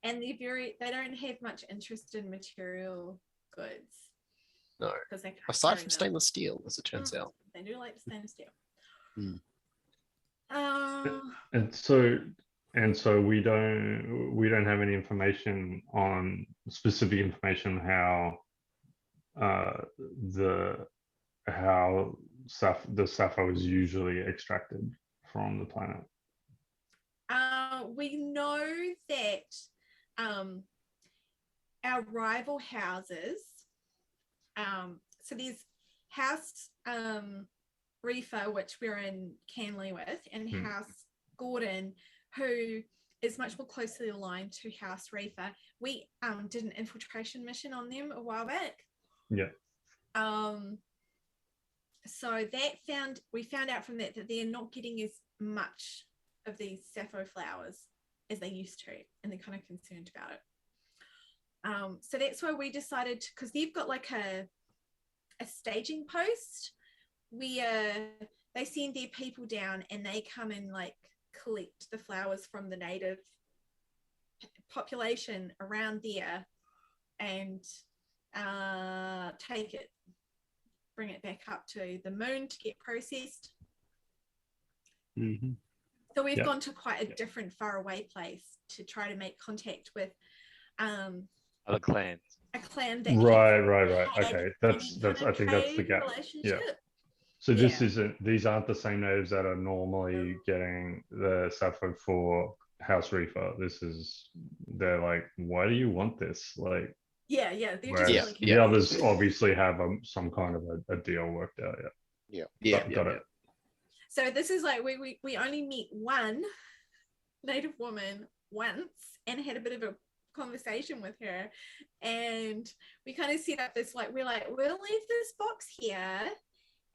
and they don't have much interest in material goods. No. Because they can't Aside carry from them. stainless steel, as it turns out. They do like stainless steel. Hmm. And so we don't have any information on specific information how the sappho is usually extracted from the planet. We know that our rival houses, so there's House Reefer, which we're in Canley with, and House Gordon, who is much more closely aligned to House Reefer. We did an infiltration mission on them a while back. Yeah. So we found out from that they're not getting as much of these sappho flowers as they used to, and they're kind of concerned about it. So that's why we decided, because they've got like a staging post where they send their people down and they come and like collect the flowers from the native population around there and bring it back up to the moon to get processed. Mm-hmm. So we've gone to quite a different faraway place to try to make contact with Other clans. a clan that Right. had Okay, any that's kind I of think that's the trade gap. relationship. Yeah. So this Yeah. these aren't the same natives that are normally getting the sappho for House Reefer. They're like, why do you want this? Like, Yeah, they're whereas just really the others obviously have some kind of a deal worked out. Yeah. Got it. So this is like we only meet one native woman once and had a bit of a conversation with her, and we kind of set up this we're like, we'll leave this box here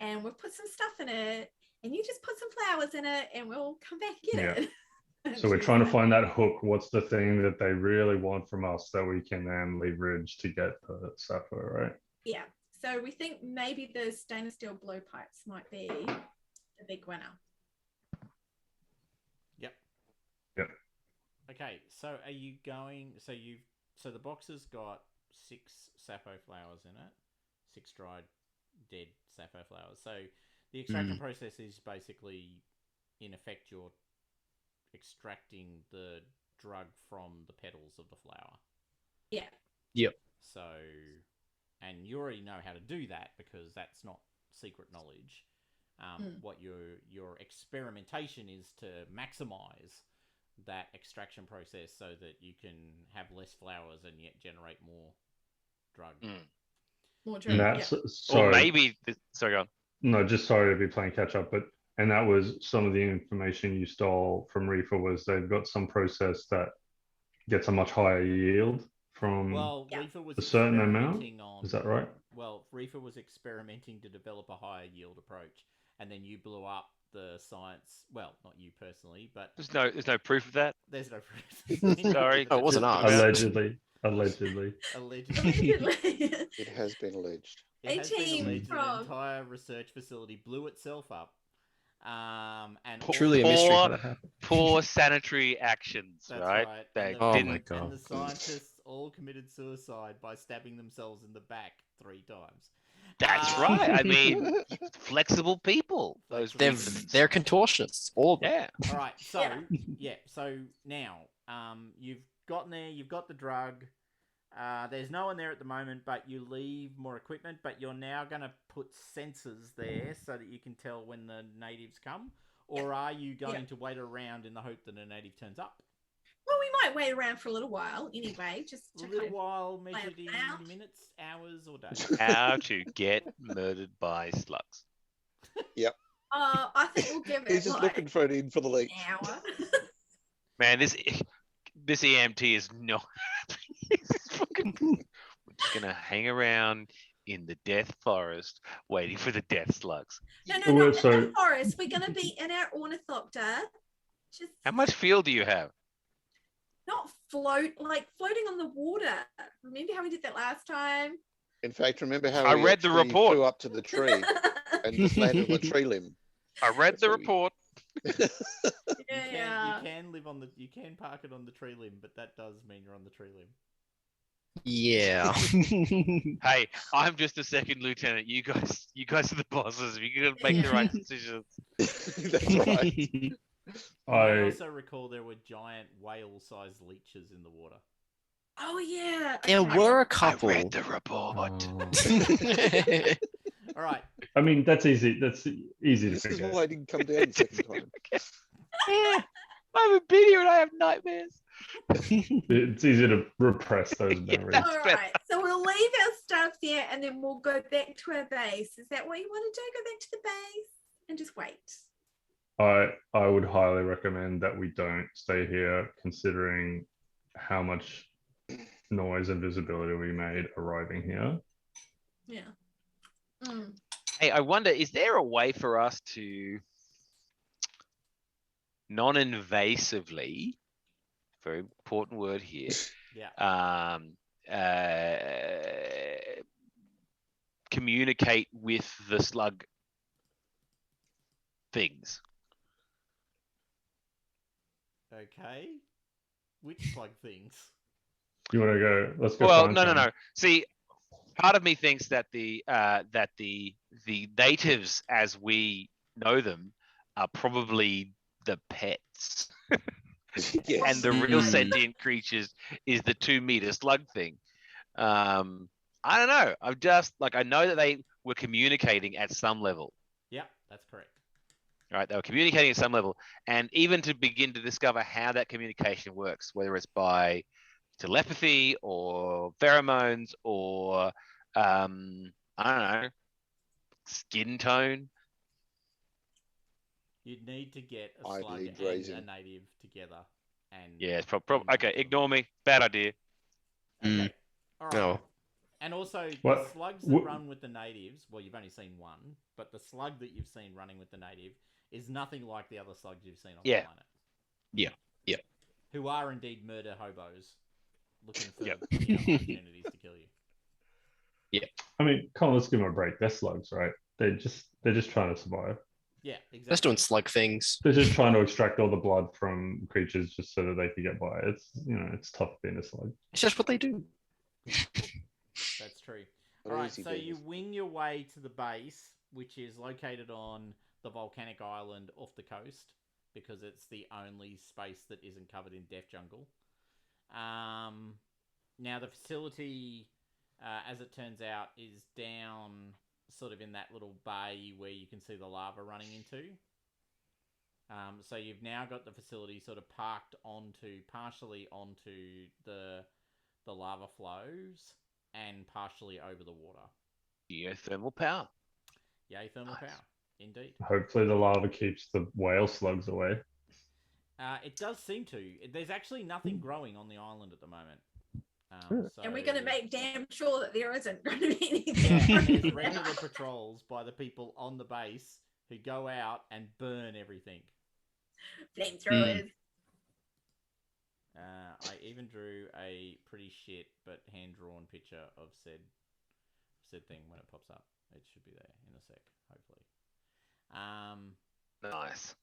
and we'll put some stuff in it and you just put some flowers in it and we'll come back and get it. So we're trying to find that hook. What's the thing that they really want from us that we can then leverage to get the sappho, right? Yeah. So we think maybe the stainless steel blowpipes might be a big winner. Okay, so are you going? So the box has got 6 sappho flowers in it, 6 dried, dead sappho flowers. So the extraction process is basically, in effect, you're extracting the drug from the petals of the flower. Yeah. Yep. So, and you already know how to do that because that's not secret knowledge. What your experimentation is to maximize that extraction process so that you can have less flowers and yet generate more drug. More And drug. that's Yeah. Or sorry. maybe sorry, go on. No, just sorry to be playing catch up, but and that was some of the information you stole from Reefer was they've got some process that gets a much higher yield from Well, Yeah. Reefer was a certain amount. experimenting on. Is that right? Well, Reefer was experimenting to develop a higher yield approach, and then you blew up the science. Well, not you personally, but There's no proof of that. there's no proof. Sorry. Oh, it wasn't Just us. about- Allegedly. Allegedly. Allegedly. It has been alleged. It has been team alleged that an from- entire research facility blew itself up. And Truly a all- mystery how Poor- that happened. Poor sanitary actions, That's right? right. They And Oh didn't. my God. And the scientists all committed suicide by stabbing themselves in the back 3 times. That's Um, right. I mean, flexible people. Those They're vegans. they're contortionists, all of them. Yeah. All right, so Yeah. so now you've gotten there, you've got the drug. There's no one there at the moment, but you leave more equipment. But you're now going to put sensors there so that you can tell when the natives come, or are you going to wait around in the hope that a native turns up? Well, we might wait around for a little while anyway, just A to little kind of. while, play measured in about. minutes, hours, or days. How to get murdered by slugs. I think we'll give it He's just like looking for it in for the an leak. hour. Man, this EMT is not. We're just gonna hang around in the death forest, waiting for the death slugs. No, Well, not in so- the forest. We're going to be in our ornithopter. Just How much fuel do you have? not floating on the water. Remember how we did that last time? In fact, remember how I we read the actually report. flew up to the tree and just landed on the tree limb? I read That's the what we- report. Yeah. You can live on the. You can park it on the tree limb, but that does mean you're on the tree limb. Yeah. Hey, I'm just a second lieutenant. You guys are the bosses. You gotta make the right decisions. That's right. I I also recall there were giant whale-sized leeches in the water. Oh yeah. There okay. were a I couple. read the report. All right, I mean that's easy. That's easy to This is figure. why I didn't come down the second time. Yeah, I haven't been here and I have nightmares. It's easy to repress those Yeah, memories. that's All right. So we'll leave our stuff there and then we'll go back to our base. Is that what you want to do? Go back to the base and just wait. I would highly recommend that we don't stay here, considering how much noise and visibility we made arriving here. Yeah. Mm. Hey, I wonder, is there a way for us to non-invasively, very important word here, yeah. communicate with the slug things? Okay. Which plug things? You want to go? Let's go. Well, find no. some. See, part of me thinks that the natives as we know them are probably the pets, Yes. and the real Mm. sentient creatures is the 2-meter slug thing. I don't know. I'm just like, I know that they were communicating at some level. Yeah, that's correct. Right, they were communicating at some level, and even to begin to discover how that communication works, whether it's by telepathy or pheromones or I don't know, skin tone. You'd need to get a I'd slug lead and raising. a native together, and Yeah, it's okay. Ignore me. Bad idea. Okay. All right. No. And also, the What- slugs that what- run with the natives, well, you've only seen one, but the slug that you've seen running with the native is nothing like the other slugs you've seen on Yeah. the planet. Yeah. Yeah. Who are indeed murder hobos looking for Yep. opportunities to kill you. I mean, come on, let's give them a break. They're slugs, right? They're just trying to survive. Yeah, They're exactly. just doing slug things. They're just trying to extract all the blood from creatures just so that they can get by. It's it's tough being a slug. It's just what they do. That's true. Not All right, easy so being you a- wing your way to the base, which is located on the volcanic island off the coast, because it's the only space that isn't covered in death jungle. Now the facility, as it turns out, is down sort of in that little bay where you can see the lava running into. So you've now got the facility sort of parked partially onto the lava flows and partially over the water. Geothermal power. Yay, thermal Nice. power. Indeed. Hopefully the lava keeps the whale slugs away. It does seem to. There's actually nothing growing on the island at the moment. So, And we're going to make damn sure that there isn't going to be yeah, anything. there's regular patrols by the people on the base who go out and burn everything. Flamethrowers. I even drew a pretty shit but hand-drawn picture of said thing when it pops up. It should be there in a sec, hopefully. Nice.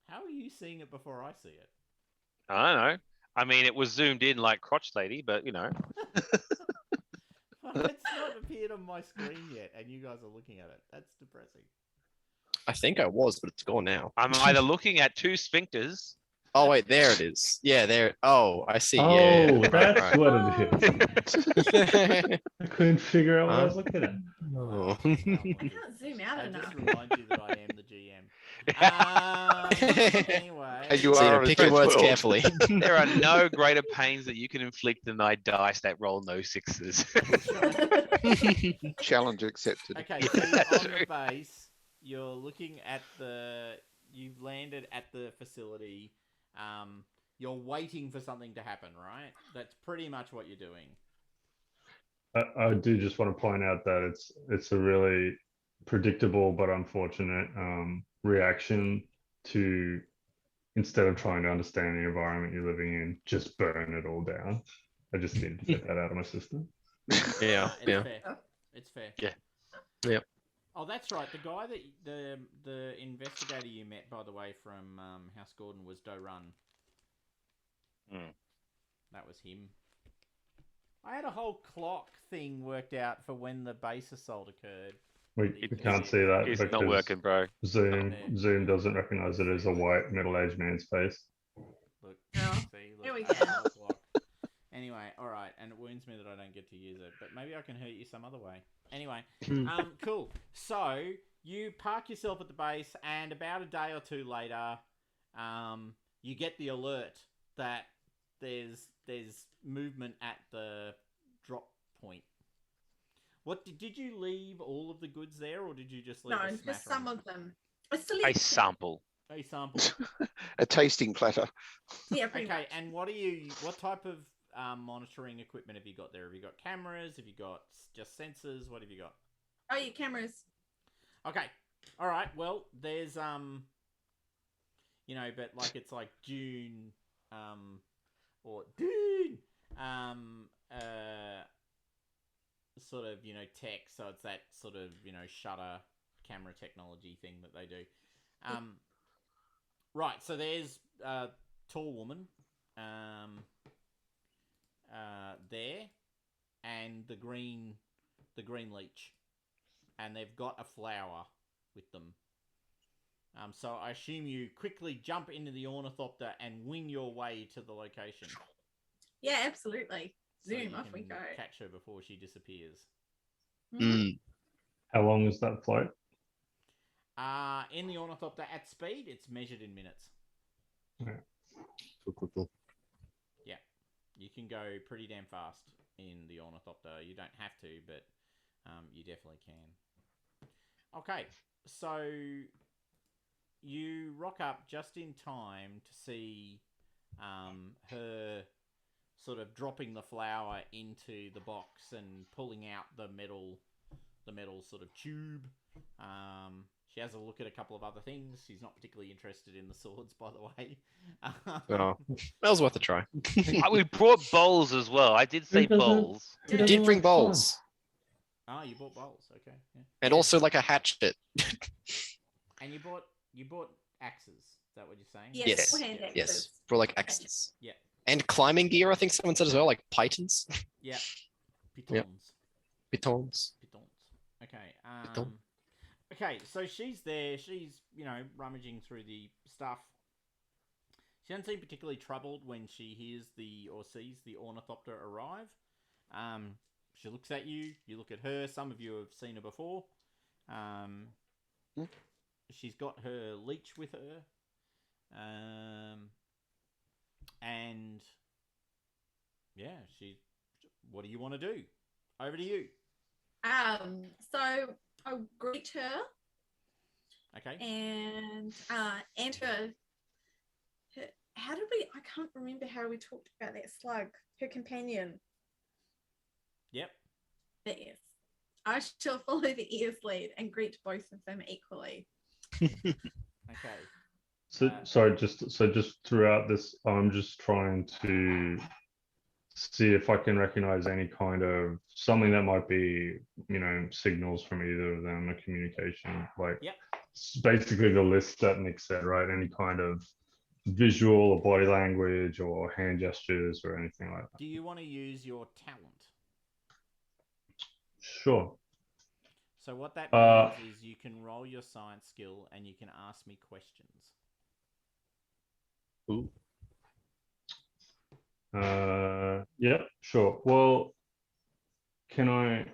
How are you seeing it before I see it? I don't know. I mean, it was zoomed in like crotch lady, but It's not appeared on my screen yet, and you guys are looking at it. That's depressing. I think I was, but it's gone now. I'm either looking at two sphincters. Oh wait, there it is. Yeah, there. Oh, I see. Oh, Yeah. that's Right, what it is. right. I couldn't figure out what I was looking at. Oh. I can't zoom out I enough. just remind you that I am the GM. Anyway. And you So, are on a pick your words world. carefully. There are no greater pains that you can inflict than thy dice that roll no sixes. Challenge accepted. Okay, so you're on the base. You're looking at you've landed at the facility. You're waiting for something to happen, right? That's pretty much what you're doing. I do just want to point out that it's a really predictable but unfortunate reaction to, instead of trying to understand the environment you're living in, just burn it all down. I just needed to get that out of my system. Yeah, It's yeah. fair. It's fair. Yeah. Yep. Oh, that's right. The guy that the investigator you met, by the way, from House Gordon was Doran. Hmm. That was him. I had a whole clock thing worked out for when the base assault occurred. We can't see that It's not because working, bro. Zoom doesn't recognize it as a white middle-aged man's face. Look, Oh, see, look, here we I had go. a whole clock. Anyway, all right, and it wounds me that I don't get to use it, but maybe I can hurt you some other way. Anyway, cool. So you park yourself at the base, and about a day or two later, you get the alert that there's movement at the drop point. What did you leave all of the goods there, or did you just leave? No, a just smattering? some of them. I still A eat them. sample. A sample. A tasting platter. Yeah, pretty Okay, much. and what type of monitoring equipment have you got there? Have you got cameras? Have you got just sensors? What have you got? Oh, your cameras. Okay, all right. Well, there's but like it's like Dune, or Dune, sort of tech. So it's that sort of shutter camera technology thing that they do. Right. So there's a tall woman, there, and the green leech, and they've got a flower with them. So I assume you quickly jump into the ornithopter and wing your way to the location. Yeah, absolutely. So Zoom, you off we can go. Catch her before she disappears. Mm. How long is that flight? In the ornithopter at speed, it's measured in minutes. Cool. You can go pretty damn fast in the ornithopter. You don't have to, but you definitely can. Okay, so you rock up just in time to see her sort of dropping the flower into the box and pulling out the metal sort of tube. She has a look at a couple of other things. She's not particularly interested in the swords, by the way. Oh, that was worth a try. We brought bowls as well. I did say Who doesn't- bowls. who Yeah. I doesn't did bring like fun? bowls Oh, you bought bowls. Okay. Yeah. and also like a hatchet. And you bought axes. Is that what you're saying? Yes, Yes. forehand Yeah. Yes, axes. for like axes. Yeah. And climbing gear, I think someone said as well, like pythons, Yeah. Pitons. Yep. pitons. Pitons. Okay. Piton. Okay, so she's there. She's, rummaging through the stuff. She doesn't seem particularly troubled when she hears or sees the ornithopter arrive. She looks at you. You look at her. Some of you have seen her before. She's got her leech with her. And yeah, what do you want to do? Over to you. So I'll greet her Okay. and her. How did we? I can't remember how we talked about that slug. Her companion. Yep. Yes. I shall follow the ears lead and greet both of them equally. Okay. So sorry, just throughout this, I'm just trying to see if I can recognize any kind of something that might be, signals from either of them, a communication, like Yep. basically the list that Nick said, right? Any kind of visual or body language or hand gestures or anything like that. Do you want to use your talent? Sure. So what that means is you can roll your science skill and you can ask me questions. Ooh. Yeah, sure. Well, can I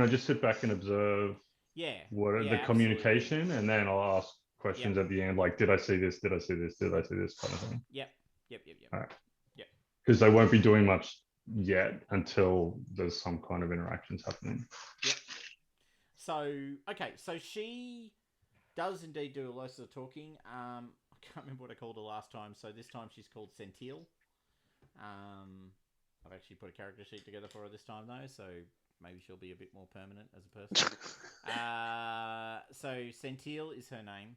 just sit back and observe Yeah. what are yeah, the absolutely. communication, and then I'll ask questions at the end, like, did I see this? Did I see this? Did I see this kind of thing? Yep. All right. Yep. Because they won't be doing much yet until there's some kind of interactions happening. Yep. So, okay, so she does indeed do a lot of the talking. I can't remember what I called her last time, so this time she's called Centil. I've actually put a character sheet together for her this time, though, so maybe she'll be a bit more permanent as a person. So Centil is her name.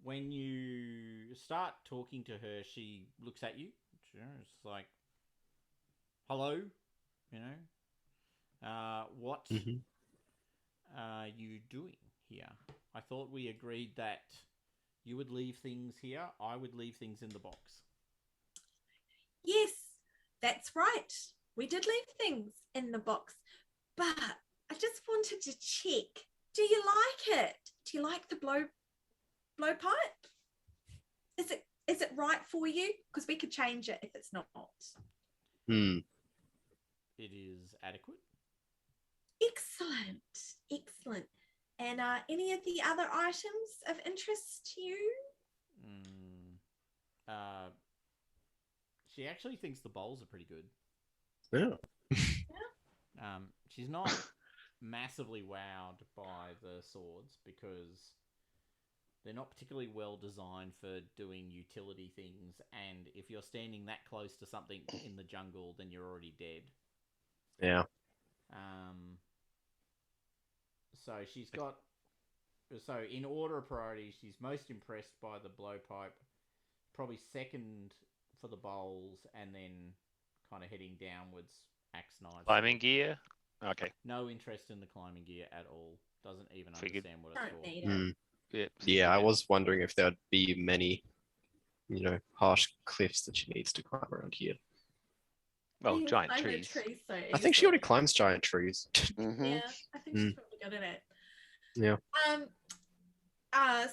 When you start talking to her, she looks at you. It's like, hello, what are you doing here? I thought we agreed that you would leave things here. I would leave things in the box. Yes, that's right. We did leave things in the box, but I just wanted to check. Do you like it? Do you like the blowpipe? Is it right for you? Because we could change it if it's not. It is adequate. Excellent. And any of the other items of interest to you? She actually thinks the bowls are pretty good. Yeah. She's not massively wowed by the swords because they're not particularly well designed for doing utility things, and if you're standing that close to something in the jungle, then you're already dead. Yeah. So in order of priority, she's most impressed by the blowpipe, probably second for the bowls, and then kind of heading downwards, axe knives. Climbing gear. Okay. No interest in the climbing gear at all. Doesn't even Figured. understand what it's Don't for. need it. Yeah, I was wondering if there'd be many, harsh cliffs that she needs to climb around here. Well, You giant climb a trees. tree so I think she already easily. climbs giant trees. Mhm. Yeah, I think she's probably good at it. Yeah.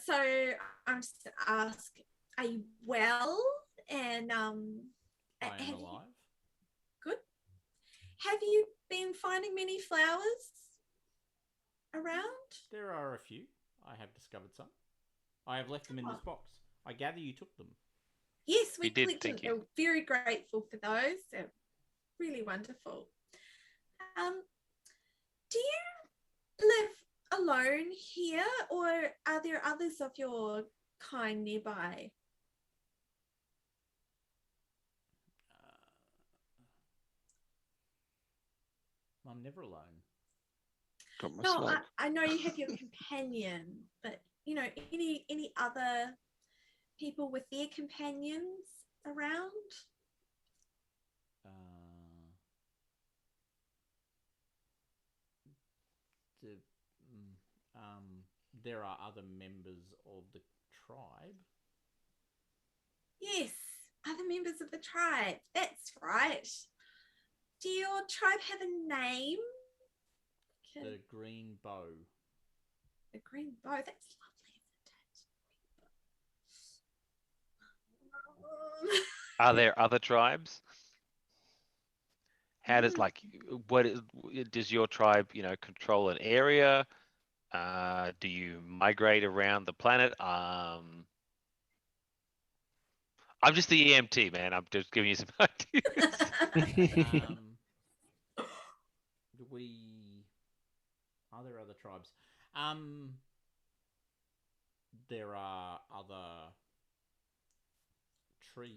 So I'm just to ask, are you well? And I am alive. Good. Have you been finding many flowers around? There are a few. I have discovered some. I have left them in this box. I gather you took them. Yes, We we did, collected. thank you. We're very grateful for those. They're really wonderful. Do you live alone here, or are there others of your kind nearby? I'm never alone. Got my No, slug. I know you have your companion, but any other people with their companions around? there are other members of the tribe. Yes, other members of the tribe. That's right. Do your tribe have a name? The Green Bow. The Green Bow. That's lovely, isn't it? Are there other tribes? How does does your tribe, control an area? Do you migrate around the planet? I'm just the EMT, man. I'm just giving you some ideas. Are there other tribes? There are other trees.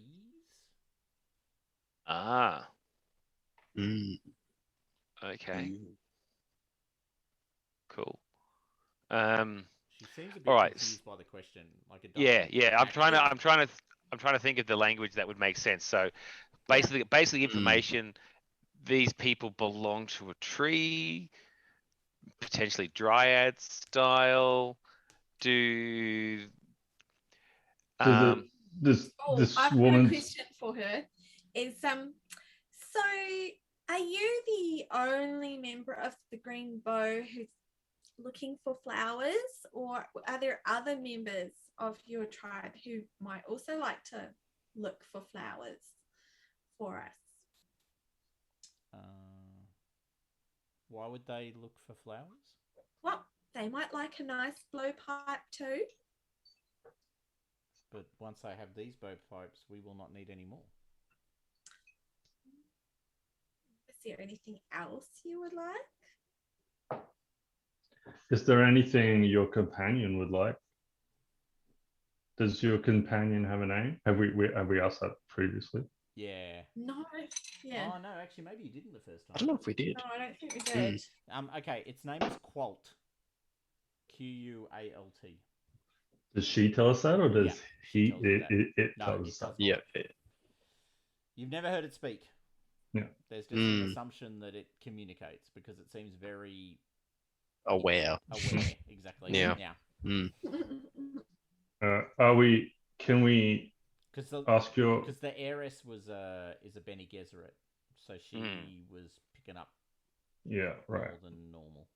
Ah, Mm. okay, Mm. cool. She seems a bit All right. confused by the question. Like it Yeah, doesn't yeah. I'm trying actually- to think of the language that would make sense. So Yeah. basically information. These people belong to a tree, potentially dryad style. Do Does it this I've got a woman? question for her. So are you the only member of the Green Bow who's looking for flowers, or are there other members of your tribe who might also like to look for flowers for us? Why would they look for flowers? Well, they might like a nice blowpipe too. But once I have these blowpipes, we will not need any more. Is there anything else you would like? Is there anything your companion would like? Does your companion have a name? Have we asked that previously? Yeah. No. Yeah. Oh no, actually, maybe you didn't the first time. I don't know if we did. No, I don't think we did. Okay, its name is Qualt. Qualt. Does she tell us that, or does Yeah, she he? tells you that. It No, tells it us that. does Yeah. You've never heard it speak. Yeah. There's just an assumption that it communicates because it seems very Aware. aware. Exactly. Yeah. Yeah. Mm. Are we? Can we Because ask your? Because the heiress is a Bene Gesserit, so she was picking up Yeah. Right. more than normal.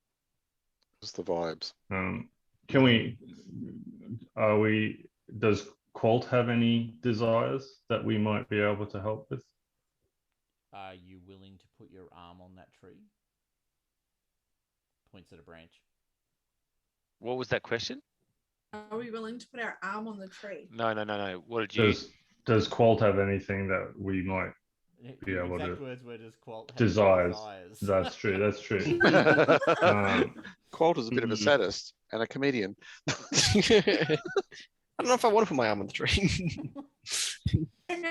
Just the vibes. Can we? Are we? Does Qualt have any desires that we might be able to help with? Are you willing to put your arm on that tree? Points at a branch. what was that question? Are we willing to put our arm on the tree? No. What did you? Does Qualt have anything that we might be Your able exact to? words were just Qualt has Desires. desires. That's true. That's true. Qualt is a bit of a sadist and a comedian. I don't know if I want to put my arm on the tree. And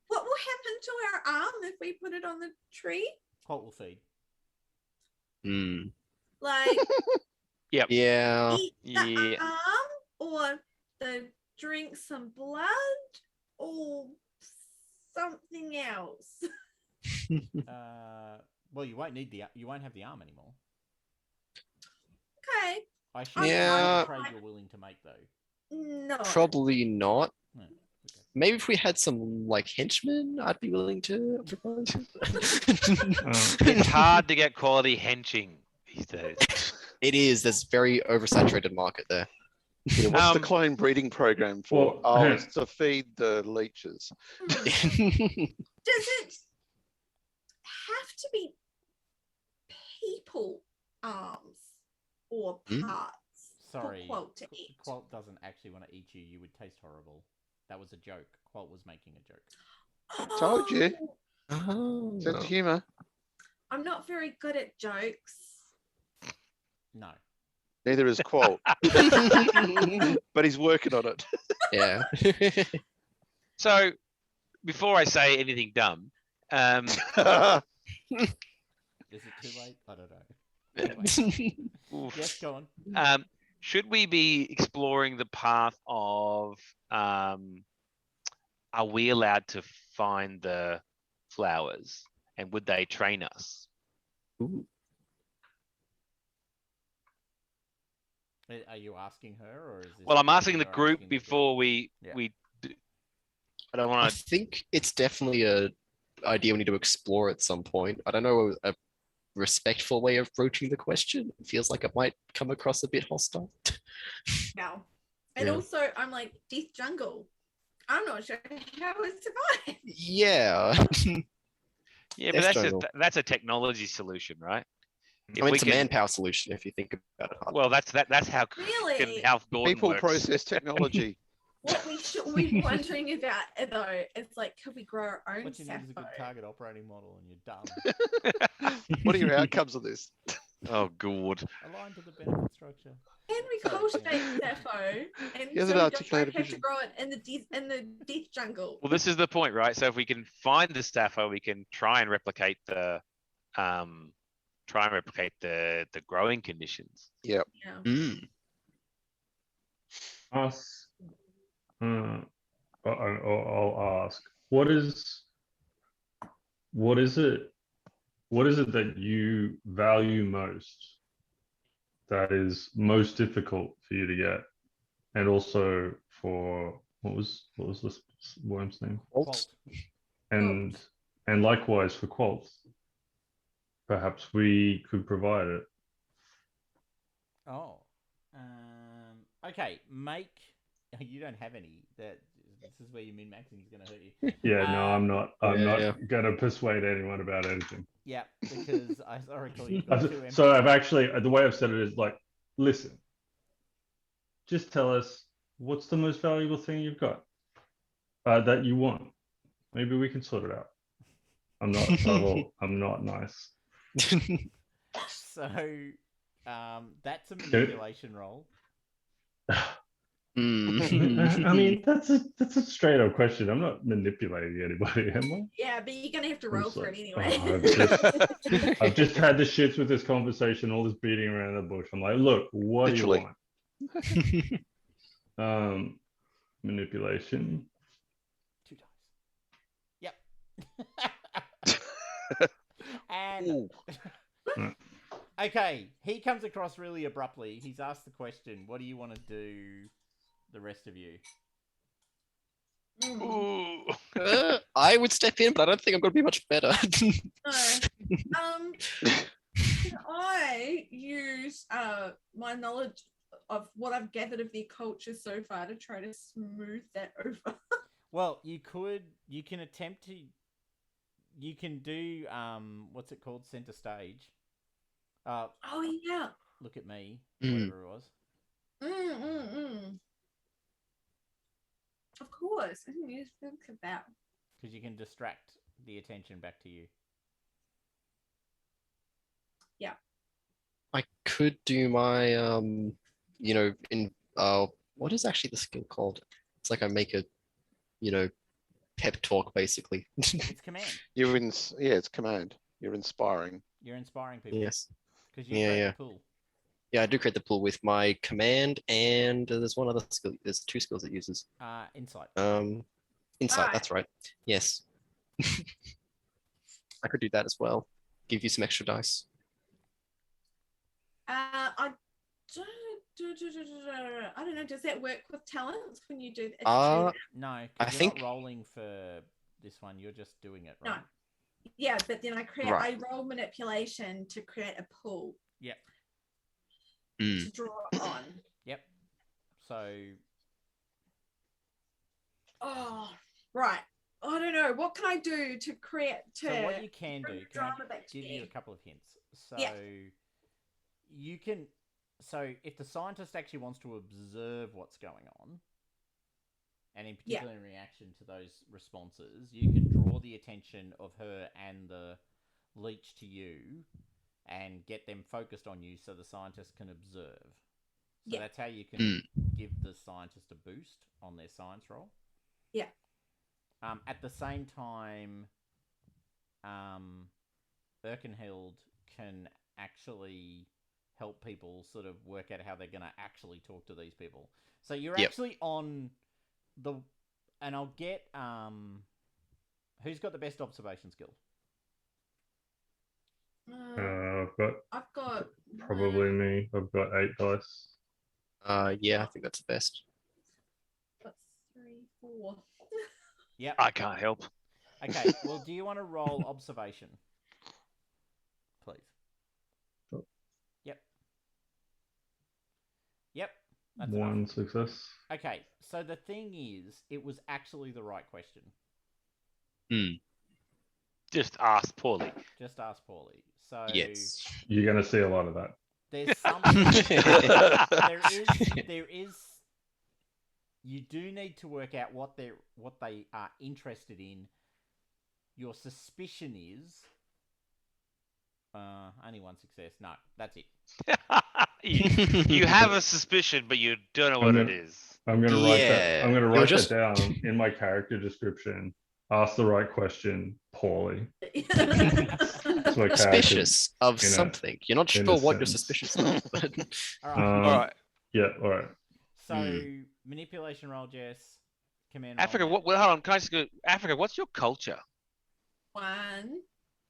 what will happen to our arm if we put it on the tree? Qualt will feed. Like Yep. Yeah. eat the Yeah. arm, or drink some blood, or something else? Well, you won't have the arm anymore. Okay. I assume Yeah. it's a trade you're willing to make though. No. Probably not. No. Okay. Maybe if we had some like henchmen, I'd be willing to propose. It's hard to get quality henching these days. It is. There's very oversaturated market there. Yeah, what's the Um, clone breeding program for? well, It's to feed the leeches. Does it have to be people arms or Hmm? parts Sorry, for Quote to eat? Qualt doesn't actually want to eat you. You would taste horrible. That was a joke. Qualt was making a joke. Told you. Oh. Sense of humour. I'm not very good at jokes. No. Neither is Qualt, but he's working on it. Yeah. So, before I say anything dumb, Is it too late? I don't know. oof, Yes, go on. should we be exploring the path of are we allowed to find the flowers, and would they train us? Ooh. Are you asking her, or is this? Well, I'm asking the you're group asking before we Yeah. I don't I want to. think it's definitely a idea we need to explore at some point. I don't know a respectful way of broaching the question. It feels like it might come across a bit hostile. Now. And Yeah. also, I'm like, Death Jungle. I'm not sure how it survived. Yeah. Yeah, but Death that's Jungle. that's a technology solution, right? I mean, we it's a can- manpower solution if you think about it hard. Well, that's how Really? Half Gordon People works. process technology. What we should be wondering about, though, it's like, could we grow our own What you need is a good Sappho? target operating model, and you're done. What are your outcomes of this? Oh, God. Aligned to the benefit structure. Can we Sorry, cultivate Sappho? And He has so an we articulated don't have to vision. grow it in the death jungle. Well, this is the point, right? So if we can find the Staffo, we can try and replicate the growing conditions. Yep. Yeah. Mm. Ask. I'll ask. What is it? What is it that you value most? That is most difficult for you to get, and also for what was this worm's name? Alt. And likewise for Qualt. Perhaps we could provide it. Oh. Okay. Make. You don't have any. This is where your min maxing is going to hurt you. Yeah, no, I'm not. I'm Yeah. not gonna persuade anyone about anything. Yeah, because I recall you've got 2 empty. So I've actually, the way I've said it is like, listen, just tell us what's the most valuable thing you've got that you want. Maybe we can sort it out. I'm not subtle. I'm not nice. So, that's a manipulation roll. Mm. I mean, that's a straight up question. I'm not manipulating anybody, am I? Yeah, but you're gonna have to I'm roll just for like, it anyway. oh, I've just had the shits with this conversation, all this beating around the bush. I'm like, look, what Literally. do you want? Manipulation. 2 dice. Yep. And Ooh. okay, he comes across really abruptly. He's asked the question, "What do you want to do?" The rest of you. Mm. Ooh. I would step in, but I don't think I'm going to be much better. No. Can I use my knowledge of what I've gathered of their culture so far to try to smooth that over? Well, you can attempt to. You can do what's it called? Center stage. Oh yeah. Look at me. Mm. Whatever it was. Of course. I didn't even think of that. Because you can distract the attention back to you. I could do my what is actually the skill called? It's like I make a pep talk basically. It's command. It's command. You're inspiring. You're inspiring people. Yes. Because you Yeah, create yeah. the pool. Yeah, I do create the pool with my command, and there's one other skill. There's 2 skills it uses. Insight. Insight. Alright. That's right. Yes. I could do that as well. Give you some extra dice. I don't know. Does that work with talents when you do that? No, I because you're think- not rolling for this one. You're just doing it, right? No. Yeah, but then Right. I roll manipulation to create a pool Yep. Mm. to draw on. Yep. So Right. I don't know. What can I do to create So what you can bring do, the can I drama back to give you me? a couple of hints? So Yeah. you can, so if the scientist actually wants to observe what's going on, and in Yeah. particular in reaction to those responses, you can draw the attention of her and the leech to you and get them focused on you so the scientist can observe. So Yeah. that's how you can Mm. give the scientist a boost on their science roll. Yeah. At the same time, Erkenhild can actually help people sort of work out how they're going to actually talk to these people. So you're Yep. actually on the... And I'll get... who's got the best observation skill? I've got I've got probably me. I've got 8 dice. Yeah, I think that's the best. What's 3, 4? Yep. I can't help. Okay. Well, do you want to roll observation, please? Sure. Yep. Yep. That's One enough. success. Okay. So the thing is, it was actually the right question. Just asked poorly. Just ask poorly. So Yes. You're going to see a lot of that. there's something. there is. You do need to work out what they are interested in. Your suspicion is only one success. No, that's it. you have a suspicion, but you don't know what it is. I'm going to write that. Yeah, I'm going to you're write just- that down in my character description. Ask the right question poorly. So my character, Suspicious of in a- something. You're not in sure a what you're sentence. suspicious of, but All right. All right, Yeah. All right. So manipulation roll, Jess. Command. Africa. roll, Matt. Hold on. Can I just go? Africa. What's your culture? 1.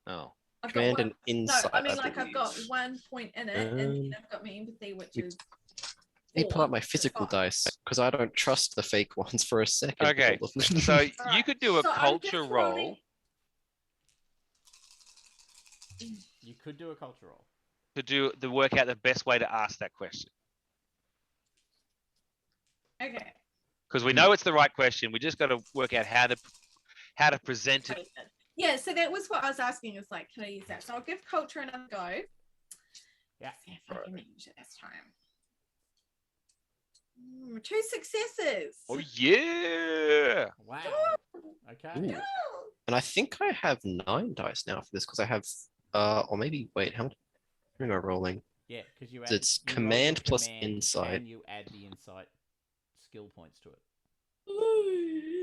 Oh, I've command got and one. insight. No, I mean, like, I've believe. got 1 point in it, and then I've got my empathy, which is. Let me pull 4. out my physical dice because I don't trust the fake ones for a second. Okay, with all of them. so you Alright, could do a so I'm culture just roll. rolling- You could do a culture roll. To work out the best way to ask that question. Okay. Because we know it's the right question. We just got to work out how to present it. Yeah, so that was what I was asking. Is like, can I use that? So I'll give culture another go. Yeah. See if I can manage it this time. 2 successes. Oh yeah! Wow. Okay. Ooh. And I think I have 9 dice now for this because I have, or maybe wait, how am I rolling? Yeah, because you So add. it's you roll command your plus command insight. and you add the insight skill points to it.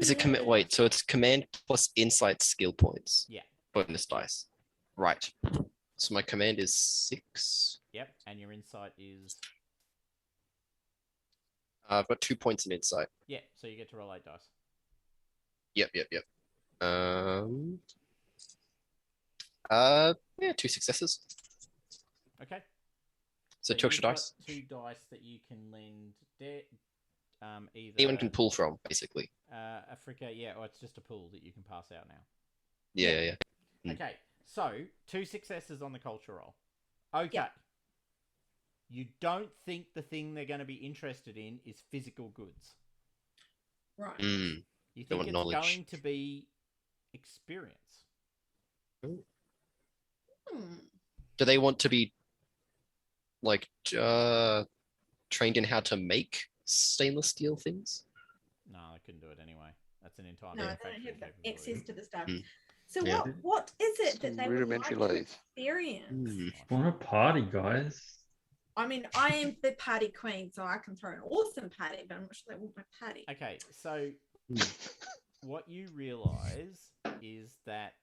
Is it commit? Wait, so it's command plus insight skill points. Yeah. Bonus dice. Right. So my command is 6. Yep. And your insight is I've got 2 points in insight. yeah. So you get to roll 8 dice. Yep. Yeah, 2 successes. Okay. So 2 extra you've got dice. 2 dice that you can lend. Either Anyone can pull from, basically. Africa, yeah, or it's just a pool that you can pass out now. Yeah. Mm. Okay, so 2 successes on the culture roll. Okay. Yeah. You don't think the thing they're going to be interested in is physical goods. Right. Mm. You They think want it's knowledge. going to be experience. Do they want to be like trained in how to make stainless steel things? No, I couldn't do it anyway. That's an entire No, they manufacturing don't have the capability. access to the stuff. Mm. So Yeah. what is it that Some they would like rudimentary to lathe. experience? Mm. Want a party, guys? I mean, I am the party queen, so I can throw an awesome party, but I'm not sure they want my party. Okay, so Hmm. what you realize is that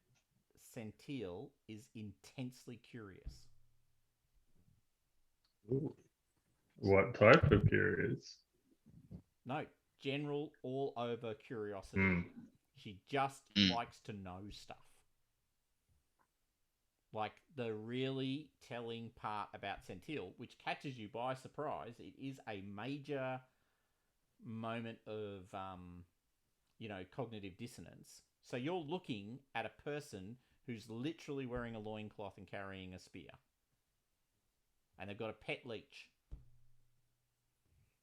Centil is intensely curious. Ooh. What type of curious? No, general all over curiosity. Mm. She just Mm. likes to know stuff. Like the really telling part about Centil, which catches you by surprise, it is a major moment of cognitive dissonance. So you're looking at a person who's literally wearing a loincloth and carrying a spear. And they've got a pet leech.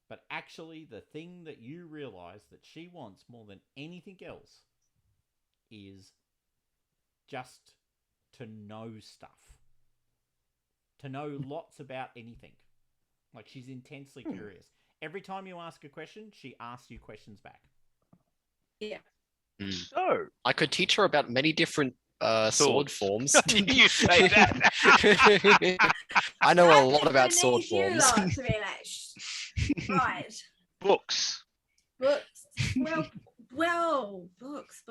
But actually, the thing that you realize that she wants more than anything else is just to know stuff. To know lots about anything. Like, she's intensely curious. Every time you ask a question, she asks you questions back. Yeah. So I could teach her about many different sword forms. you say that. I know a I'm lot just about gonna sword need you forms. lot to be like, "Shh." Right. Books. Books. Well, books.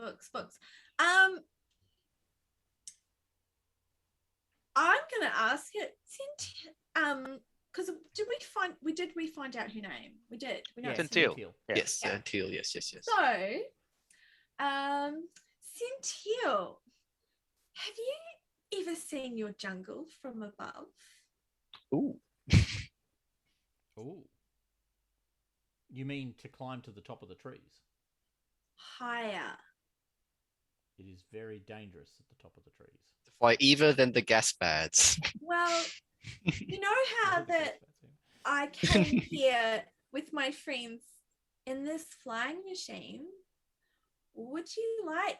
I'm gonna ask it. Because did we find out her name? We did. We know Yeah, it's Centil. Centil. Yeah. Yes, Yeah. Teal. Yes. So, Centil, have you ever seen your jungle from above? Ooh. Ooh. You mean to climb to the top of the trees? Higher. It is very dangerous at the top of the trees. Fly either than the gas pads. Well, you know how Look at that this, that's it. I came here with my friends in this flying machine. Would you like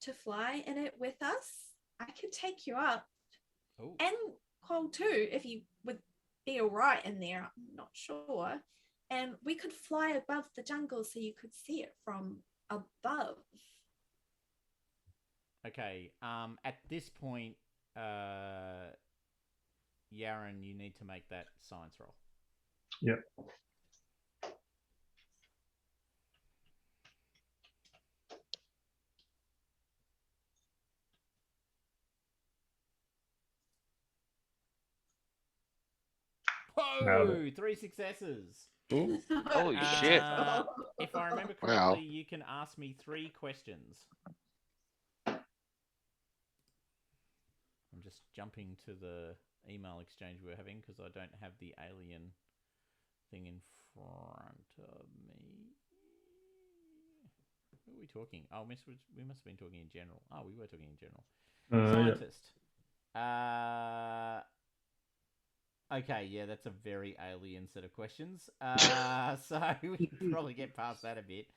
to fly in it with us? I could take you up. Oh. And Cole too, if you would be all right in there, I'm not sure. And we could fly above the jungle so you could see it from above. Okay. At this point, Yaren, you need to make that science roll. Yep. Nailed Whoa! 3 successes. Holy shit. If I remember correctly, Wow. you can ask me 3 questions. I'm just jumping to the email exchange we're having because I don't have the alien thing in front of me. Who are we talking? Oh, we must have been talking in general. Oh, we were talking in general. Yeah. Scientist. Okay, yeah, that's a very alien set of questions. So we can probably get past that a bit.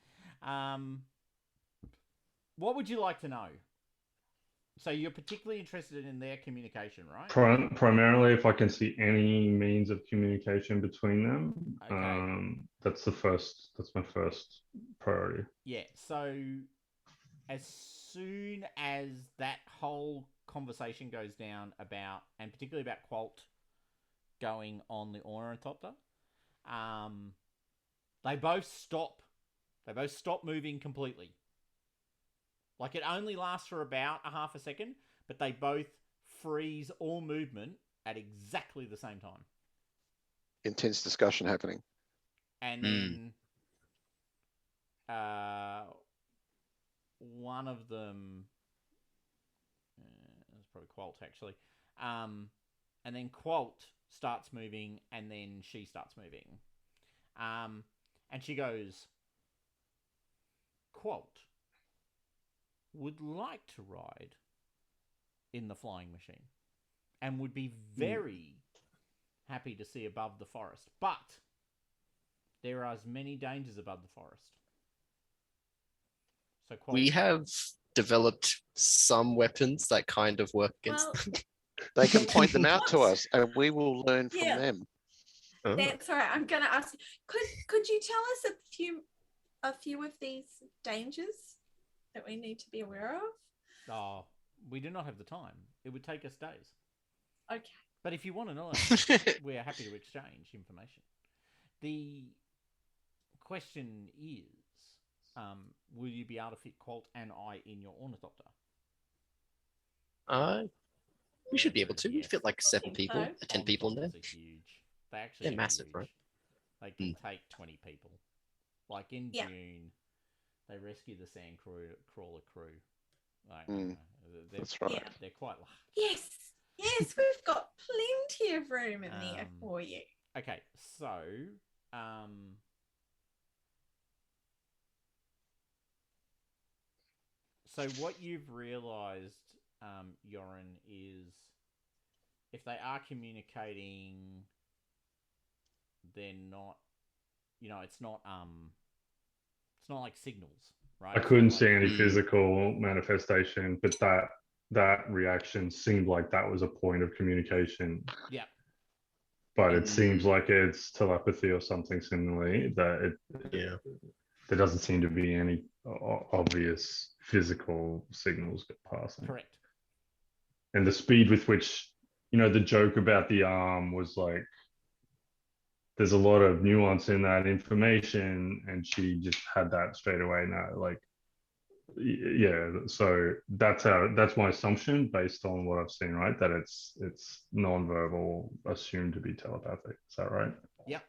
What would you like to know? So you're particularly interested in their communication, right? Primarily, if I can see any means of communication between them, Okay. that's my first priority. Yeah, so as soon as that whole conversation goes down about, and particularly about Qualt going on the ornithopter, they both stop. They both stop moving completely. Like, it only lasts for about a half a second, but they both freeze all movement at exactly the same time. Intense discussion happening. And then one of them, it's probably Qualt actually, and then Qualt starts moving, and then she starts moving, and she goes, Qualt would like to ride in the flying machine and would be very happy to see above the forest, but there are as many dangers above the forest. So Qualt, We have developed some weapons that kind of work against Well, them. They can point them out to What? us, and we will learn from Yeah. them. Oh. that's all right. I'm gonna ask. Could you tell us a few of these dangers that we need to be aware of? we do not have the time. It would take us days. Okay. But if you want to know, we are happy to exchange information. The question is, will you be able to fit Qualt and I in your ornithopter? We should be able to. We Yes. fit like 7 think people, so. 10 people in there. Ornithopters are huge. They actually They're are massive, huge. right? They can take 20 people. Like in Yeah. Dune, they rescue the sand crawler crew. Like, they're, That's right. Yeah. they're quite large. Yes. Yes, we've got plenty of room in there Um, for you. Okay, so what you've realised, Yoren, is if they are communicating, they're not. It's not like signals, right? I It's couldn't not see like- any physical manifestation, but that reaction seemed like that was a point of communication. Yeah. But it seems like it's telepathy or something similarly. Yeah. There doesn't seem to be any obvious physical signals passing. Correct. And the speed with which, the joke about the arm was like, there's a lot of nuance in that information, and she just had that straight away. Now, like, yeah. So that's my assumption based on what I've seen, right? That it's non-verbal, assumed to be telepathic. Is that right? Yep.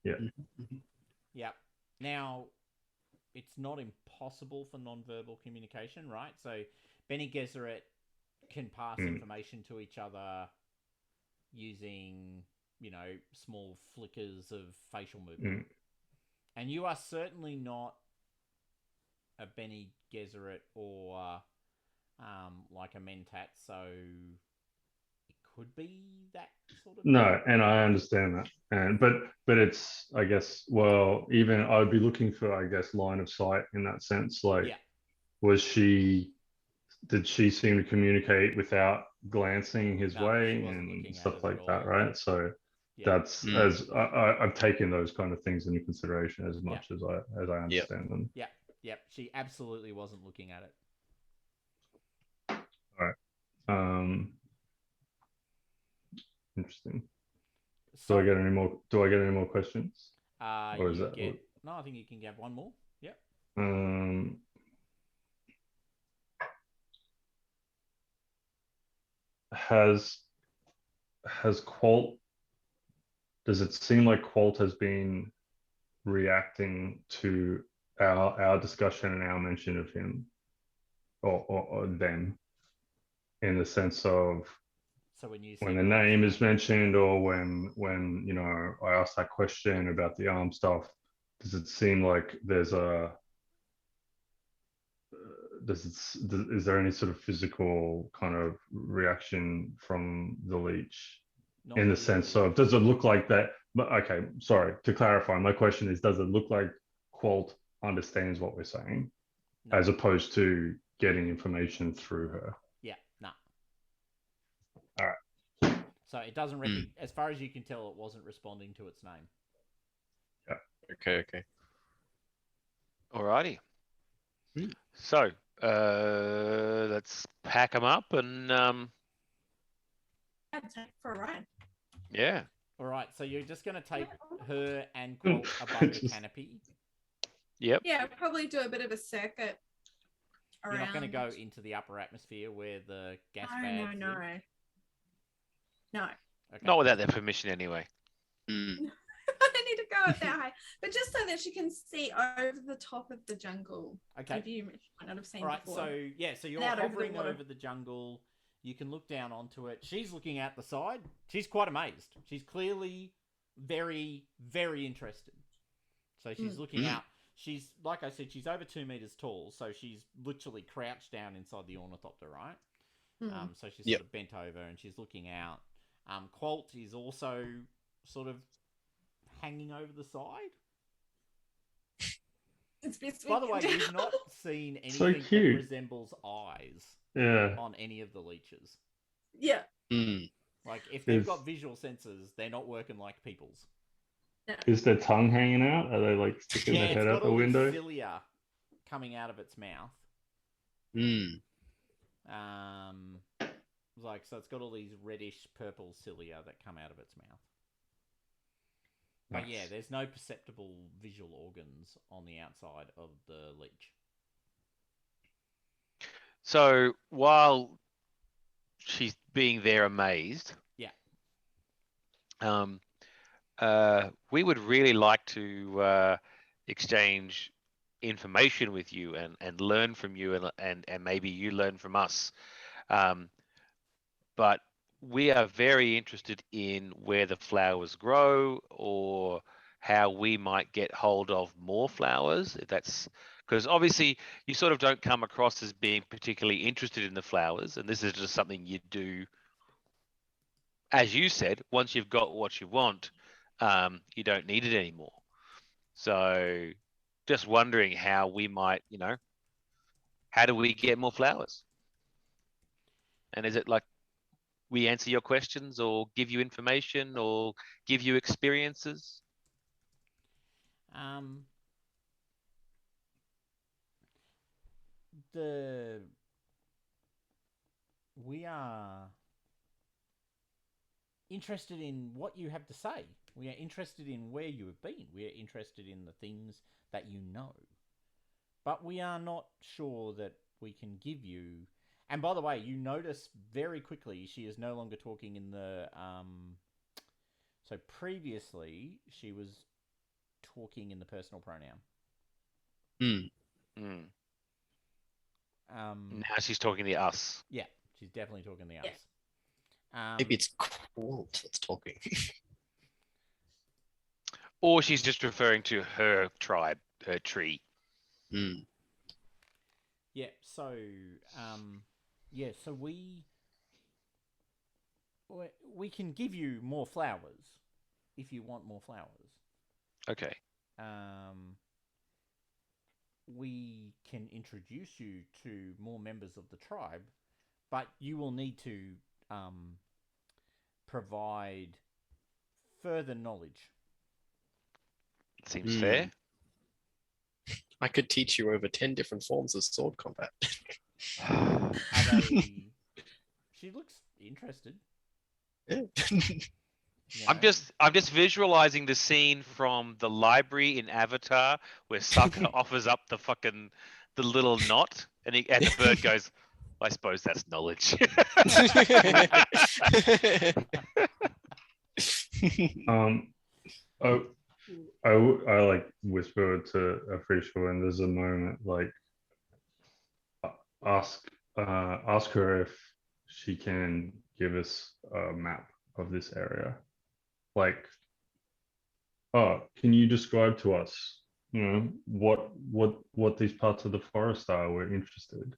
Yeah. Yep. Now, it's not impossible for non-verbal communication, right? So Bene Gesserit can pass information to each other using small flickers of facial movement. And you are certainly not a Bene Gesserit or like a Mentat, so it could be that sort of No, thing. and I understand that. And but it's, I guess, well, even I'd be looking for, I guess, line of sight in that sense. Like, did she seem to communicate without glancing his No, way she wasn't and looking at stuff us like at that, all. right? So that's as I've taken those kind of things into consideration as much as I understand them. Yep. She absolutely wasn't looking at it. All right. Interesting. So, do I get any more questions? Or is that no, I think you can get one more. Yep. Has Qualt, does it seem like Qualt has been reacting to our discussion and our mention of him or them, in the sense of so when the name is mentioned, or when I asked that question about the arm stuff, does it seem like there's is there any sort of physical kind of reaction from the leech? Not in the really. Sense of, does it look like that? But okay, sorry, to clarify, my question is, does it look like Qualt understands what we're saying, as opposed to getting information through her? Yeah, no. All right. So it doesn't as far as you can tell, it wasn't responding to its name. Yeah. Okay. Alrighty. So let's pack them up and I'd take for a ride. Yeah. All right. So you're just going to take her and Qualt above the canopy. Yep. Yeah, probably do a bit of a circuit around. You're not going to go into the upper atmosphere where the gas bags No. Okay. Not without their permission, anyway. I need to go up that high, but just so that she can see over the top of the jungle. Okay. You might not have seen right. before. So you're hovering over the jungle. You can look down onto it. She's looking out the side. She's quite amazed. She's clearly very, very interested. So she's looking out. She's, like I said, she's over 2 meters tall. So she's literally crouched down inside the ornithopter, right? So she's sort of bent over and she's looking out. Qualt is also sort of hanging over the side. By the way, you've not seen anything that resembles eyes on any of the leeches. Yeah. Like, if they've got visual sensors, they're not working like people's. No. Is their tongue hanging out? Are they like sticking their head out the window? It's got all cilia coming out of its mouth. So it's got all these reddish purple cilia that come out of its mouth. But yeah, there's no perceptible visual organs on the outside of the leech. So while she's being there amazed, we would really like to exchange information with you and learn from you and maybe you learn from us. But we are very interested in where the flowers grow or how we might get hold of more flowers. That's because obviously you sort of don't come across as being particularly interested in the flowers, and this is just something you do, as you said, once you've got what you want, you don't need it anymore. So just wondering how we might, how do we get more flowers? And is it like we answer your questions or give you information or give you experiences? We are interested in what you have to say. We are interested in where you have been. We are interested in the things that you know. But we are not sure that we can give you... And by the way, you notice very quickly she is no longer talking in the... So previously, she was talking in the personal pronoun. Now she's talking to us. Yeah, she's definitely talking to us. Maybe it's Qualt that's talking. Or she's just referring to her tribe, her tree. Mm. Yeah. So, so we can give you more flowers if you want more flowers. Okay. We can introduce you to more members of the tribe, but you will need to provide further knowledge. Seems fair. I could teach you over 10 different forms of sword combat. Are they? She looks interested. Yeah. You I'm know? just visualizing the scene from the library in Avatar where Sokka offers up the little knot, and the bird goes, "I suppose that's knowledge." I, I like whisper to Afrisha, and there's a moment like ask ask her if she can give us a map of this area. Like, oh, can you describe to us, you know, what these parts of the forest are? We're interested.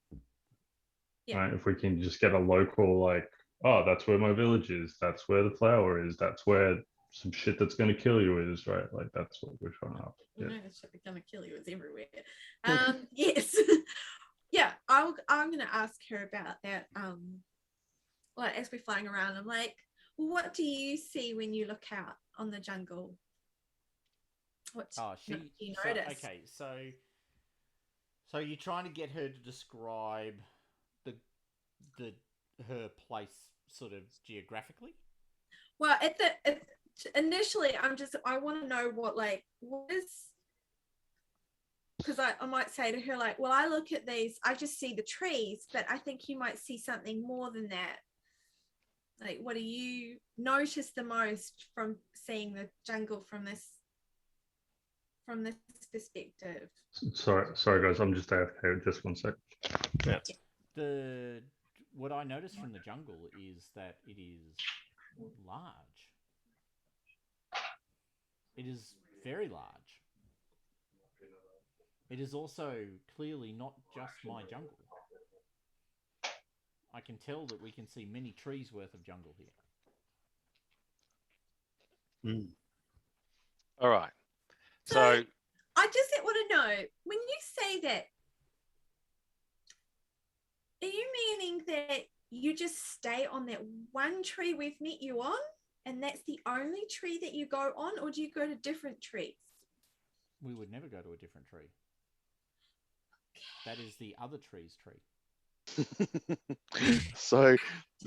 Yeah. Right? If we can just get a local, like, oh, that's where my village is. That's where the flower is. That's where some shit that's going to kill you is, right? Like, that's what we're trying to up. You Yeah. know the shit that's gonna kill you is everywhere. Yes. Yeah, I'm gonna ask her about that. Like as we're flying around, I'm like, well, what do you see when you look out on the jungle? What do you notice? Okay, so you're trying to get her to describe the her place sort of geographically. Well, initially, I want to know what is, because I might say to her like, well, I look at these, I just see the trees, but I think you might see something more than that. Like, what do you notice the most from seeing the jungle from this perspective? Sorry, guys. I'm just AFK. Just 1 sec. Yeah. What I notice from the jungle is that it is large. It is very large. It is also clearly not just my jungle. I can tell that we can see many trees worth of jungle here. All right. So I just want to know, when you say that, are you meaning that you just stay on that one tree we've met you on, and that's the only tree that you go on, or do you go to different trees? We would never go to a different tree. That is the other tree's tree. So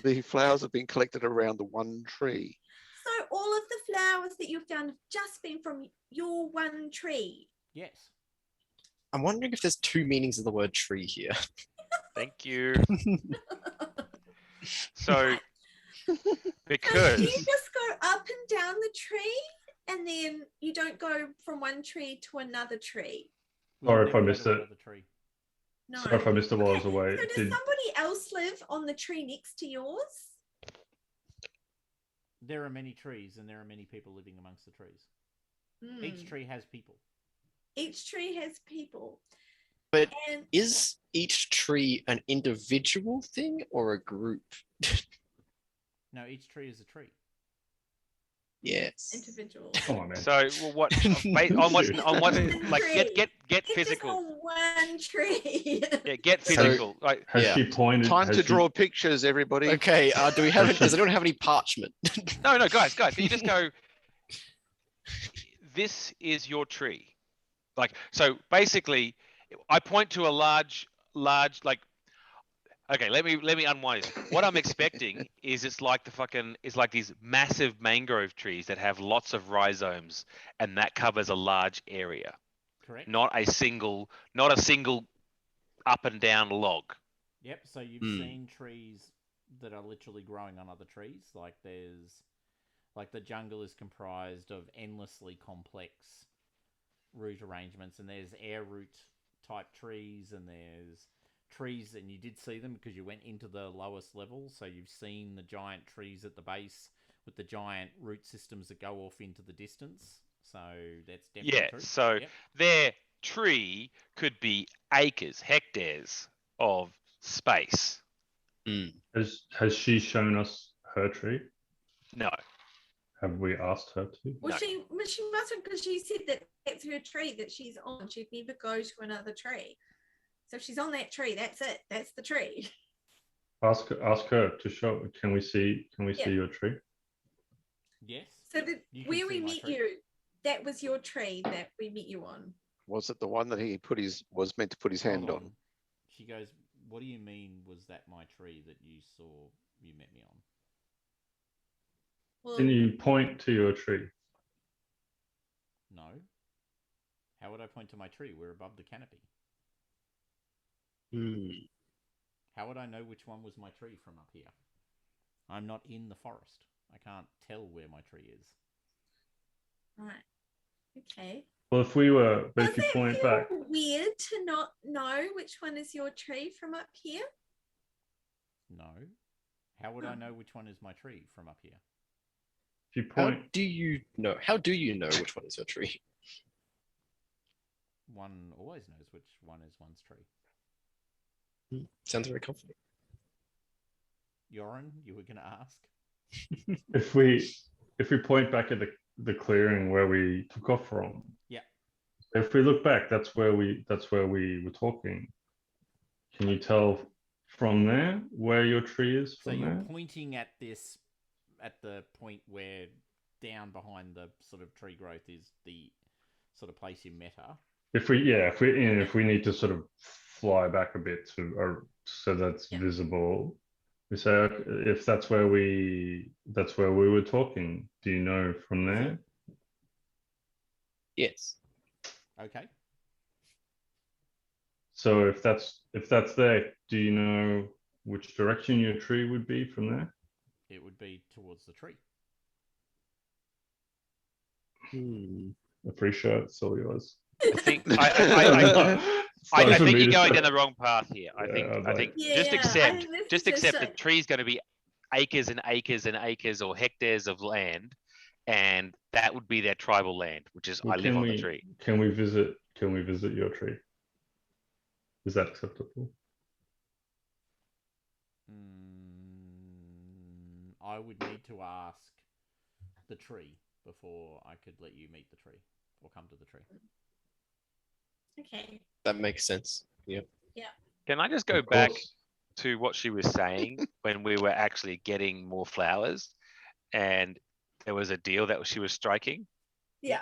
the flowers have been collected around the one tree. So all of the flowers that you've found have just been from your one tree? Yes. I'm wondering if there's two meanings of the word tree here. thank you. So because So you just go up and down the tree, and then you don't go from one tree to another tree? Sorry if I missed it. No. Sorry if I missed it while I was away. So does somebody else live on the tree next to yours? There are many trees, and there are many people living amongst the trees. Each tree has people. Each tree has people. But is each tree an individual thing or a group? No, each tree is a tree. Yes. Individual. Come on, man. so what on what like get It's physical. just on one tree. Yeah, get physical. Like Has she pointed? Time has to she- draw pictures, everybody. Okay, do we have? Does anyone have any parchment? no, guys, you just go. This is your tree. Like, so basically, I point to a large like. Okay, let me unwind it. What I'm expecting is it's like these massive mangrove trees that have lots of rhizomes, and that covers a large area. Correct. Not a single up and down log. Yep. So you've seen trees that are literally growing on other trees. Like the jungle is comprised of endlessly complex root arrangements, and there's air root type trees, and there's trees, and you did see them because you went into the lowest level, so you've seen the giant trees at the base with the giant root systems that go off into the distance. So that's definitely Yeah, true. so Yep. their tree could be acres, hectares of space. Has she shown us her tree? No. Have we asked her to? Well, No. she mustn't, because she said that that's her tree that she's on. She'd never go to another tree. So if she's on that tree, that's it. That's the tree. Ask her to show. Can we see Yeah. your tree? Yes. So yep, the, you can where see we my met tree. you, that was your tree that we met you on. Was it the one that he was meant to put his hand Hold on? She goes, "What do you mean? Was that my tree that you saw? You met me on?" Well, Can you point to your tree? No. How would I point to my tree? We're above the canopy. How would I know which one was my tree from up here? I'm not in the forest. I can't tell where my tree is. right. Okay. Well, if you Does it point feel back, weird to not know which one is your tree from up here? No. How would I Hmm. know which one is my tree from up here? if you How point, do you know? How do you know which one is your tree? One always knows which one is one's tree. Sounds very comforting. Yoren, you were going to ask? if we point back at the clearing where we took off from. Yeah. If we look back, that's where we were talking. Can you tell from there where your tree is So from you're there? pointing at this, at the point where down behind the sort of tree growth is the sort of place you met her. If we need to sort of fly back a bit so that's Yeah. visible, we say, okay, if that's where we were talking. Do you know from Is there? it? Yes. Okay. So if that's there, do you know which direction your tree would be from there? It would be towards the tree. I'm pretty sure it's all yours. I think I think you're going down the wrong path here. I think Yeah, just yeah. I accept think this just is accept the like- tree's going to be acres and acres and acres or hectares of land, and that would be their tribal land, which is I live on the tree. Can we visit your tree? Is that acceptable? I would need to ask the tree before I could let you meet the tree or come to the tree. Okay. That makes sense. Yeah. Can I just go Of back course. to what she was saying when we were actually getting more flowers, and there was a deal that she was striking? Yeah.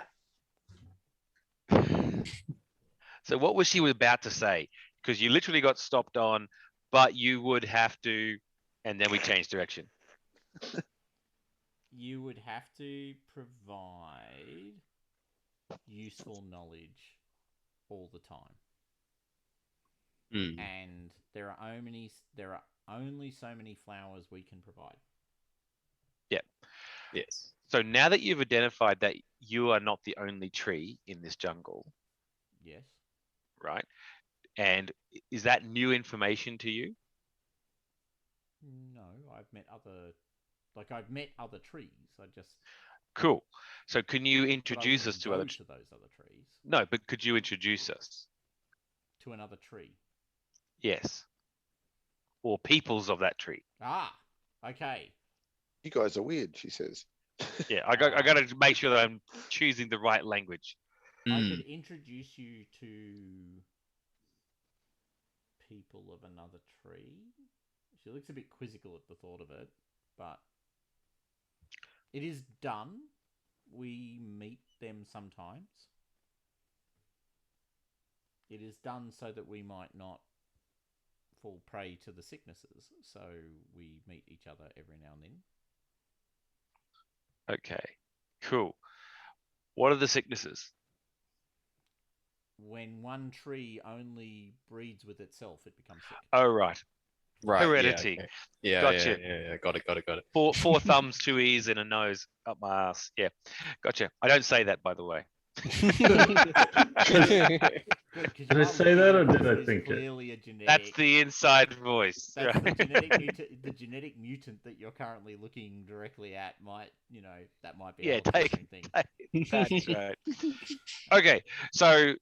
So what was she about to say? Because you literally got stopped on, but you would have to, and then we changed direction. You would have to provide useful knowledge all the time. And there are only so many flowers we can provide. Yeah. Yes. So now that you've identified that you are not the only tree in this jungle, Yes. right? And is that new information to you? No, I've met other trees. I just Cool. So can you but I introduce us wouldn't to go other? to those other trees. No, but could you introduce us? To another tree. Yes. Or peoples of that tree. Ah, okay. You guys are weird, she says. Yeah, I got to make sure that I'm choosing the right language. I could introduce you to people of another tree. She looks a bit quizzical at the thought of it, but it is done. We meet them sometimes. It is done so that we might not fall prey to the sicknesses, so we meet each other every now and then. Okay, cool. What are the sicknesses? When one tree only breeds with itself, it becomes sick. Oh, right. Right. Heredity. Yeah. Okay. Yeah. Gotcha. Yeah. Got it. Four thumbs, two ears, and a nose up my ass. Yeah, gotcha. I don't say that, by the way. Good, 'cause Did I you are say that, or looking at did I this think it? clearly a genetic. That's the inside voice. That's right? the genetic mutant that you're currently looking directly at. Might that might be a Yeah, whole different thing. that's right. Okay, so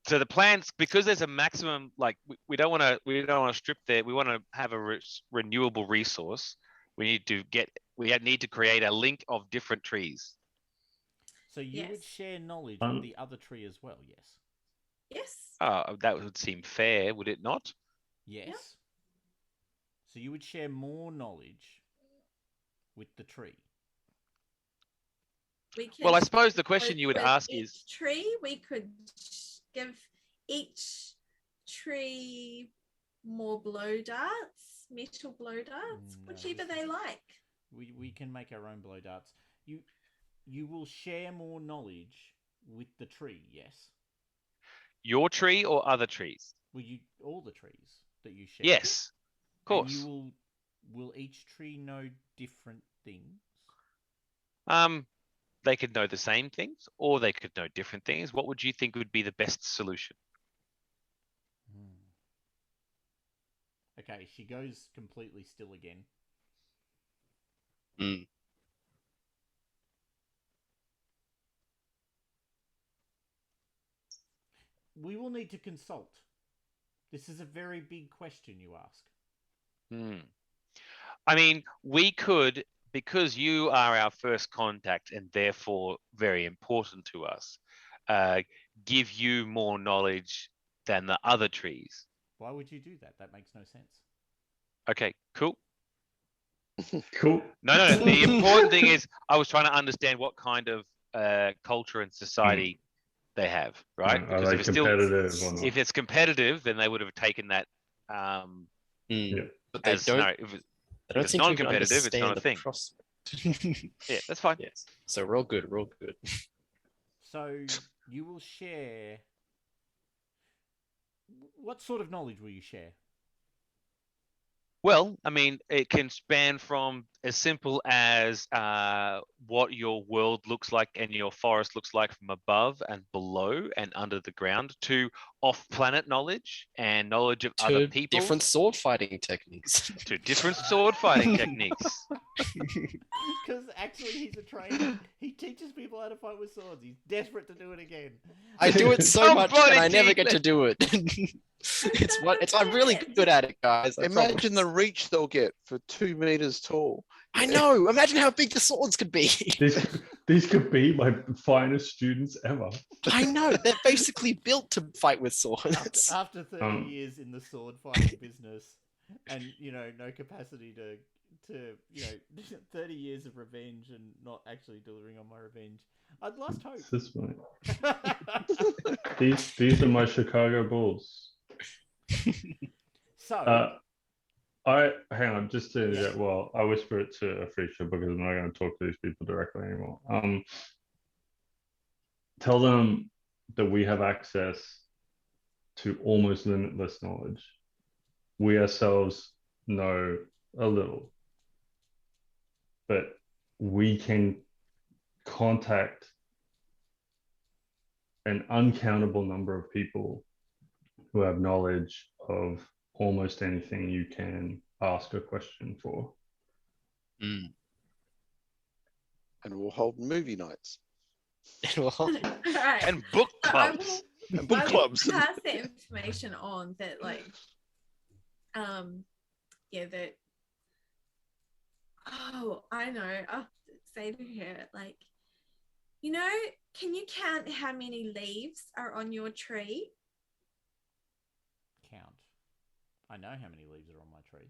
the plans, because there's a maximum, like we don't want to strip there. We want to have a renewable resource. We need to create a link of different trees. So you would Yes. share knowledge Um, with the other tree as well. Yes. Yes. Oh, that would seem fair, would it not? Yes. Yep. So you would share more knowledge with the tree. We could Well, I suppose the work question you would with ask each is, tree. We could give each tree more blow darts, metal blow darts, No, whichever this they is- like. We can make our own blow darts. You will share more knowledge with the tree. Yes. your tree or other trees? Will you all the trees that you share? Yes, of And course. you will each tree know different things? They could know the same things, or they could know different things. What would you think would be the best solution? Okay, she goes completely still again. Mm. We will need to consult. This is a very big question you ask. I mean, we could, because you are our first contact and therefore very important to us, give you more knowledge than the other trees. Why would you do that? That makes no sense. Okay, cool. Cool. No. The important thing is, I was trying to understand what kind of culture and society they have, right? Are they competitive or not? If it's competitive, then they would have taken that Yeah. But they as don't. no. They If don't it's seem to even non-competitive, it's not understand a the thing. prospect. Yeah, that's fine. Yes. So real good, real good. So you will share. What sort of knowledge will you share? Well, I mean, it can span from as simple as what your world looks like and your forest looks like from above and below and under the ground, to off-planet knowledge and knowledge of other To people, different sword fighting techniques. to different sword fighting techniques. Because actually, he's a trainer. He teaches people how to fight with swords. He's desperate to do it again. I do it so much Somebody and I never teach get me. to do it. I'm really good at it, guys. I Imagine the promise. reach they'll get for 2 meters tall. I know. Imagine how big the swords could be. These could be my finest students ever. I know. They're basically built to fight with swords. After 30 Um, years in the sword fighting business, and no capacity to 30 years of revenge and not actually delivering on my revenge, I'd lost hope. This way. These are my Chicago Bulls. So I hang on just to Yeah. well, I whisper it to a feature because I'm not going to talk to these people directly anymore. Tell them that we have access to almost limitless knowledge. We ourselves know a little, but we can contact an uncountable number of people who have knowledge of almost anything you can ask a question for. Mm. And we'll hold movie nights Well, Right. And book So I clubs. will- and book I will clubs. pass the information on that, that. Oh, I know. I'll say to her, can you count how many leaves are on your tree? count. I know how many leaves are on my tree.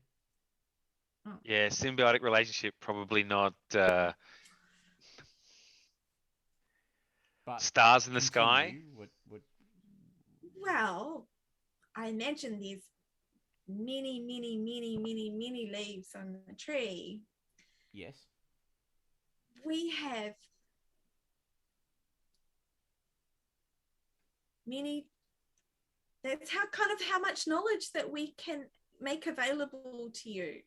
Yeah, symbiotic relationship, probably not. But Stars in the sky. What Well, I imagine there's many, many, many, many, many leaves on the tree. Yes. We have many. That's how much knowledge that we can make available to you.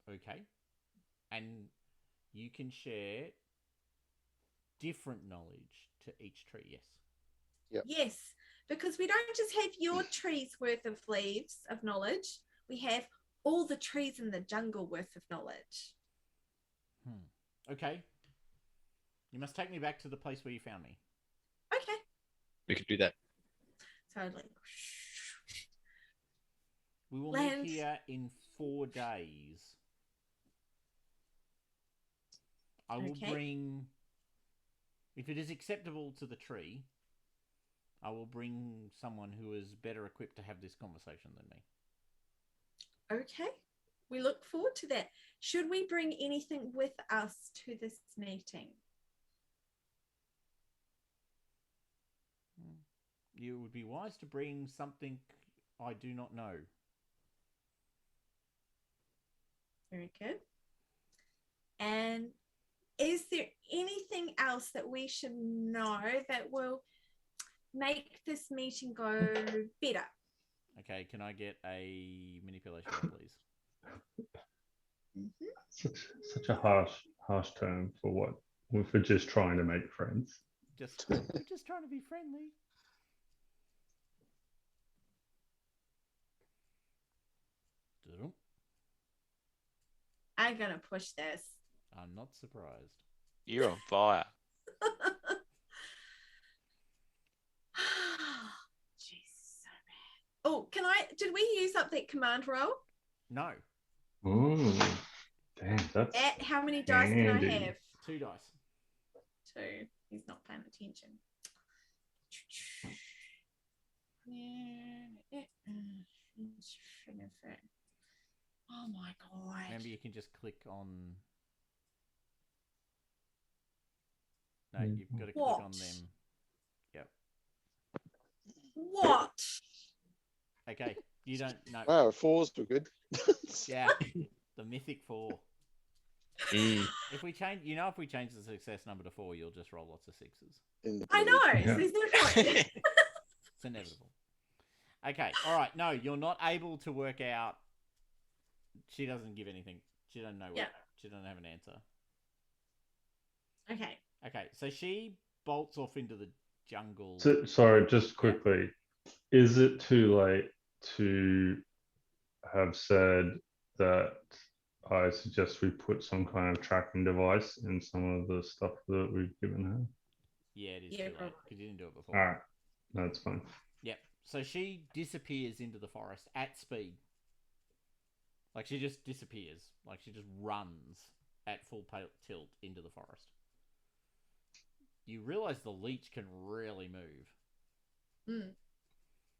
Okay. And you can share different knowledge to each tree. Yes. Yep. Yes, because we don't just have your tree's worth of leaves of knowledge. We have all the trees in the jungle worth of knowledge. Okay. You must take me back to the place where you found me. Okay. We could do that. So like, We will Land. meet here in 4 days. I will Okay. bring, if it is acceptable to the tree, I will bring someone who is better equipped to have this conversation than me. okay. We look forward to that. Should we bring anything with us to this meeting? You would be wise to bring something I do not know. Very good. And is there anything else that we should know that will make this meeting go better? Okay, can I get a manipulation roll, please? Such a harsh term for what we're just trying to make friends. We're just trying to be friendly. Doo-doo. I'm gonna push this. I'm not surprised. You're on fire. Jeez, so bad. Oh, did we use up that command roll? No, Ooh, damn, that's How many dice can I handy. have? 2 dice. 2. He's not paying attention. Oh my god. Remember, you can just click on. No, you've got to click on What? them. Yep. What? Okay, you don't know. Wow, 4s were good. Yeah, the mythic 4. Mm. If we change the success number to 4, you'll just roll lots of 6s. I know. Yeah. So there's no point. It's inevitable. Okay, all right. No, you're not able to work out. She doesn't give anything. She doesn't know. Yeah. She doesn't have an answer. Okay. Okay, so she bolts off into the jungle. So, sorry, just quickly, is it too late to have said that I suggest we put some kind of tracking device in some of the stuff that we've given her? Yeah, it is Yeah, too late because you didn't do it before. All right, that's fine. Yep. So she disappears into the forest at speed. Like she just disappears. Like she just runs at full tilt into the forest. You realise the leech can really move. Mm.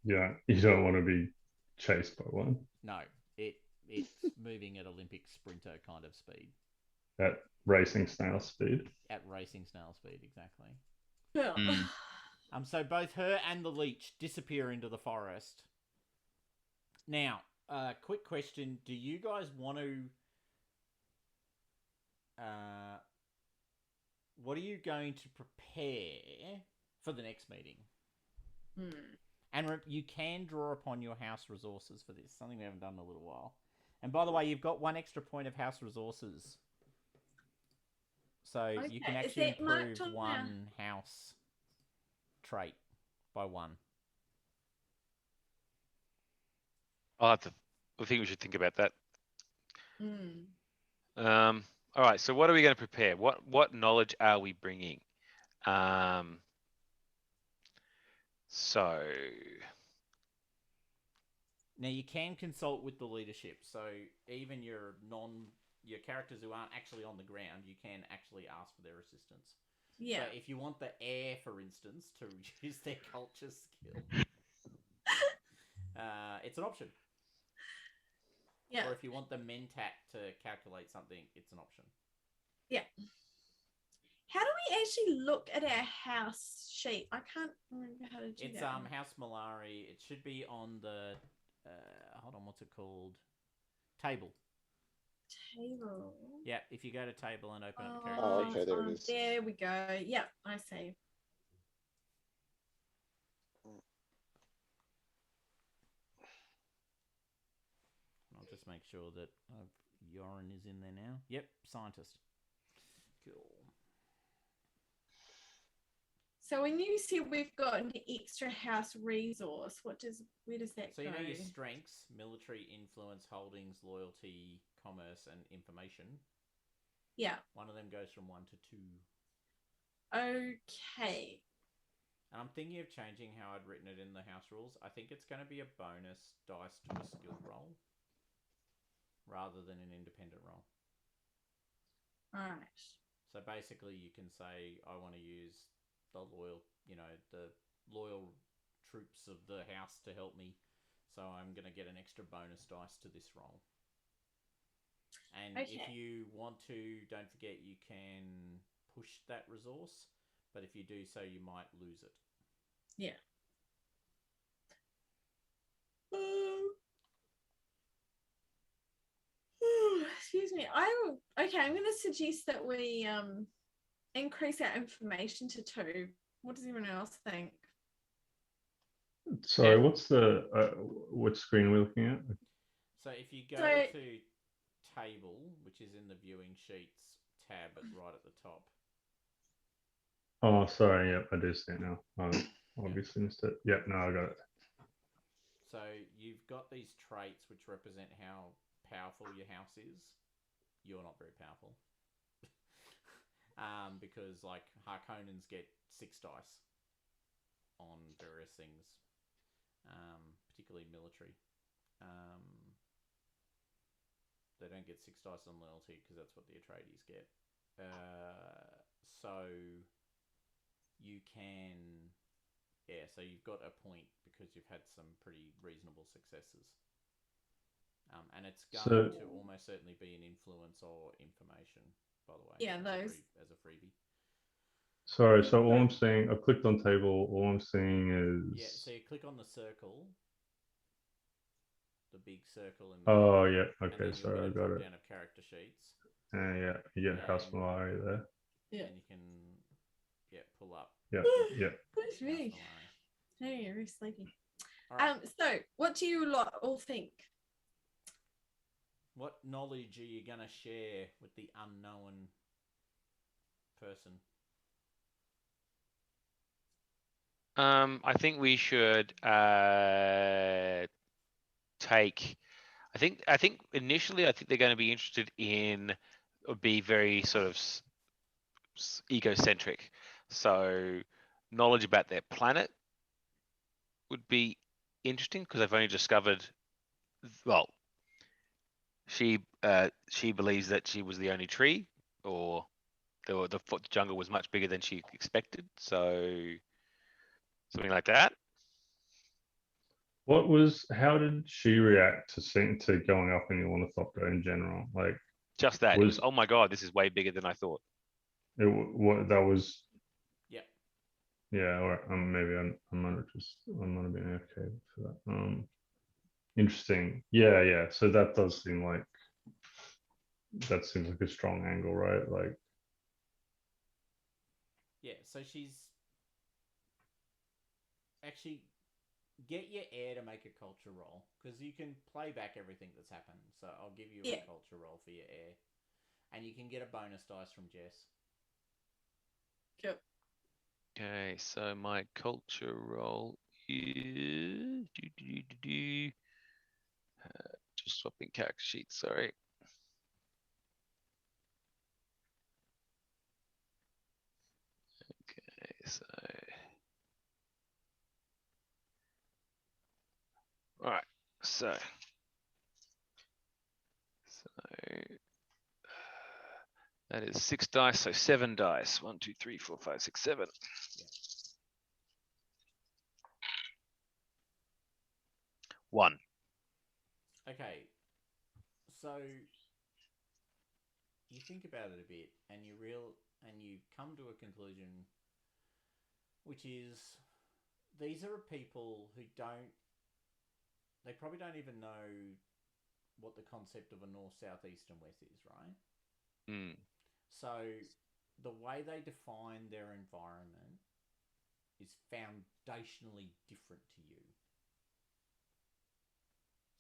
Yeah, you don't want to be chased by one No, it's moving at Olympic sprinter kind of speed. at racing snail speed. At racing snail speed, exactly. Yeah. Mm. So both her and the leech disappear into the forest. Now, quick question: do you guys want to? What are you going to prepare for the next meeting? Hmm. And you can draw upon your house resources for this. Something we haven't done in a little while. And by the way, you've got 1 extra point of house resources. So you can Okay, is actually that marked improve on 1 house trait by 1. I think we should think about that. Mm. All right. So what are we going to prepare? What knowledge are we bringing? So Now you can consult with the leadership. So even your characters who aren't actually on the ground, you can actually ask for their assistance. Yeah. So if you want the air, for instance, to reduce their culture skill, it's an option. Yeah. Or if you want the mentat to calculate something, it's an option. Yeah. How do we actually look at our house sheet? I can't remember how to do It's that. House Malari. It should be on the hold on, what's it called? Table. Table. Yeah, if you go to table and open up the Oh, character okay, sheet. there it is. There we go. Yeah, I see. I'll just make sure that Yorin is in there now. Yep, scientist. Cool. So when you said we've got an extra house resource, where does that So go? you know your strengths: military, influence, holdings, loyalty, commerce, and information. Yeah. One of them goes from 1 to 2. Okay. And I'm thinking of changing how I'd written it in the house rules. I think it's going to be a bonus dice to a skill roll rather than an independent roll. Right. So basically, you can say, I want to use the loyal troops of the house to help me. So I'm going to get an extra bonus dice to this roll. And Okay. if you want to, don't forget you can push that resource. But if you do so, you might lose it. Yeah. Excuse me. I'm going to suggest that we increase our information to 2. What does everyone else think? Sorry, Yeah. what's the what screen are we looking at? So if you go So- to table, which is in the viewing sheets tab right at the top. Oh, sorry. Yep, I do see it now. I obviously missed it. Yep, no, I got it. So you've got these traits which represent how powerful your house is. You're not very powerful. Because like Harkonnens get 6 dice on various things, particularly military. They don't get 6 dice on loyalty because that's what the Atreides get. So you can, so you've got a point because you've had some pretty reasonable successes. And it's going to almost certainly be an influence or information, by the way. Yeah, those. As a freebie. Sorry, so all I'm seeing, I clicked on table, all I'm seeing is... Yeah, so you click on the circle, the big circle in the Oh, middle, yeah, and okay, then you'll sorry, I get a got drop it. down of character sheets. Yeah, you get House And- Malari there. Yeah. And you can pull up Yeah, yeah. That's House me. Malari. Hey, you're very sleepy. All right. So what do you lot all think? What knowledge are you going to share with the unknown person? I think we should take. I think initially, I think they're going to be interested in, or be very sort of egocentric. So knowledge about their planet would be interesting because I've only discovered. Well, she believes that she was the only tree, or the jungle was much bigger than she expected. So something like that. How did she react to going up in the ornithopter in general? Like, Just that. It was, oh my god, this is way bigger than I thought. what that was? Yep. Yeah, or maybe I'm not being okay for that. Interesting. Yeah. So that does seem like a strong angle, right? Like, Yeah, so she's actually, get your heir to make a culture roll because you can play back everything that's happened. So I'll give you a culture roll for your heir, and you can get a bonus dice from Jess. Cool. Okay, so my culture roll is just swapping character sheets. Sorry. Okay, so all right, so that is 6 dice, so 7 dice. 1, 2, 3, 4, 5, 6, 7. Yeah. 1. Okay, so you think about it a bit, and you come to a conclusion, which is these are people who they probably don't even know what the concept of a north, south, east, and west is, right? Mm. So the way they define their environment is foundationally different to you.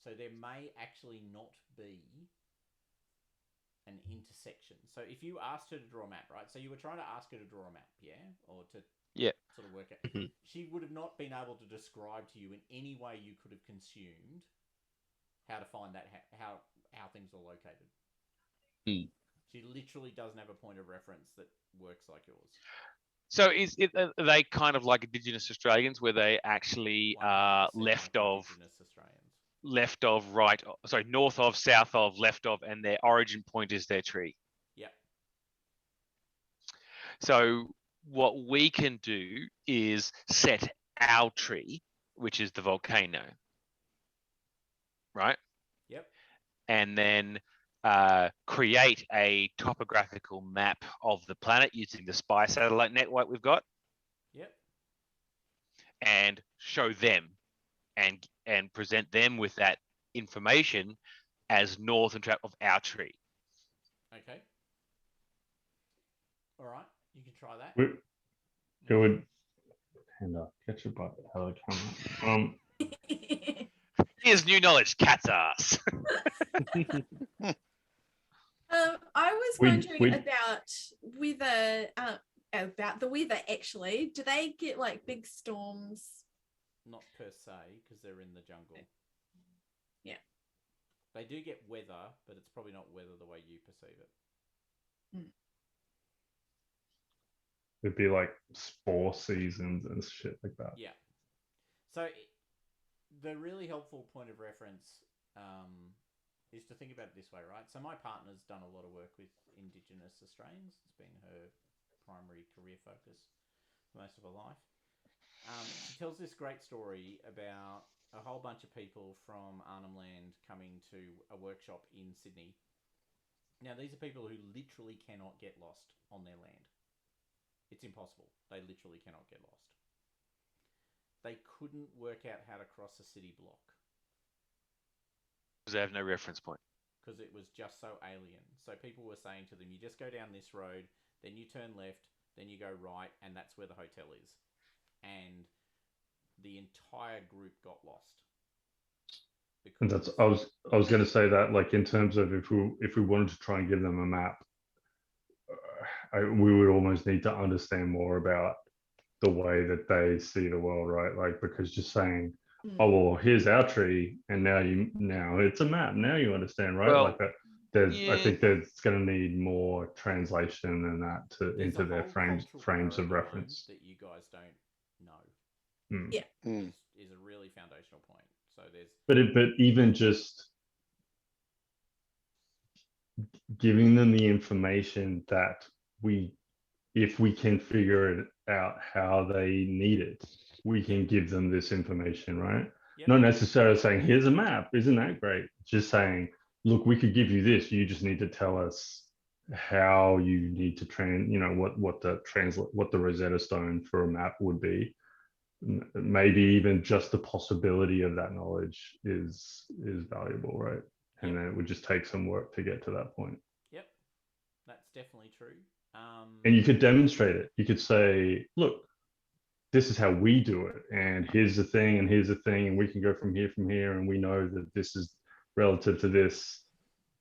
So there may actually not be an intersection. So if you asked her to draw a map, right? So you were trying to ask her to draw a map, yeah? Or to... Yeah. sort of work out. Mhm. She would have not been able to describe to you in any way you could have consumed how to find that how things are located. Hmm. She literally doesn't have a point of reference that works like yours. So are they kind of like Indigenous Australians, where they actually 100% left like of Indigenous Australians. north of, south of, left of, and their origin point is their tree. Yep. So what we can do is set our tree, which is the volcano, right? Yep. And then create a topographical map of the planet using the spy satellite network we've got, Yep. and show them and present them with that information as north and south of our tree. Okay. All right. You can try that. It would and catch it by the camera. Here's new knowledge, cat's ass. I was We- wondering we- about the weather. Actually, do they get like big storms? Not per se, because they're in the jungle. Yeah. They do get weather, but it's probably not weather the way you perceive it. It'd be like spore seasons and shit like that. Yeah. So the really helpful point of reference is to think about it this way, right? So my partner's done a lot of work with Indigenous Australians. It's been her primary career focus for most of her life. She tells this great story about a whole bunch of people from Arnhem Land coming to a workshop in Sydney. Now, these are people who literally cannot get lost on their land. It's impossible. They literally cannot get lost. They couldn't work out how to cross a city block Because they have no reference point. because it was just so alien. So people were saying to them, you just go down this road, then you turn left, then you go right, and that's where the hotel is. And the entire group got lost. And that's I was going to say that, like, in terms of if we wanted to try and give them a map, we would almost need to understand more about the way that they see the world, right? Like, because just saying, oh well, here's our tree, and now it's a map. Now you understand, right? Well, like that. I yeah. think there's going to need more translation and that There's into a their whole frames cultural of paradigm reference. that you guys don't know. Yeah. Is a really foundational point. So there's But even just giving them the information that if we can figure it out how they need it, we can give them this information, right? Yep. Not necessarily saying, here's a map, isn't that great? Just saying, look, we could give you this. You just need to tell us how you need to what the Rosetta Stone for a map would be. Maybe even just the possibility of that knowledge is valuable, right? And Yep. then it would just take some work to get to that point. Yep, that's definitely true. And you could demonstrate it. You could say, look, this is how we do it, and here's the thing, and here's the thing, and we can go from here, and we know that this is relative to this.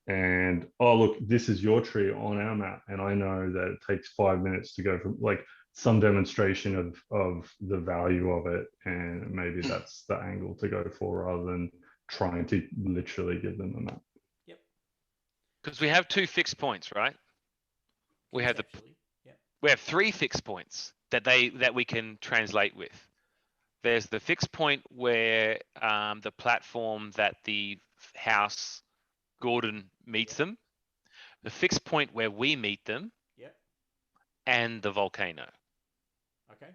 And oh, look, this is your tree on our map, and I know that it takes 5 minutes to go from, like, some demonstration of the value of it, and maybe that's the angle to go for rather than trying to literally give them a map. Yep. Because we have 2 fixed points, right? We have Conceptually, yep. we have 3 fixed points that we can translate with. There's the fixed point where the platform that the house Gordon meets them, the fixed point where we meet them, Yep. and the volcano. Okay.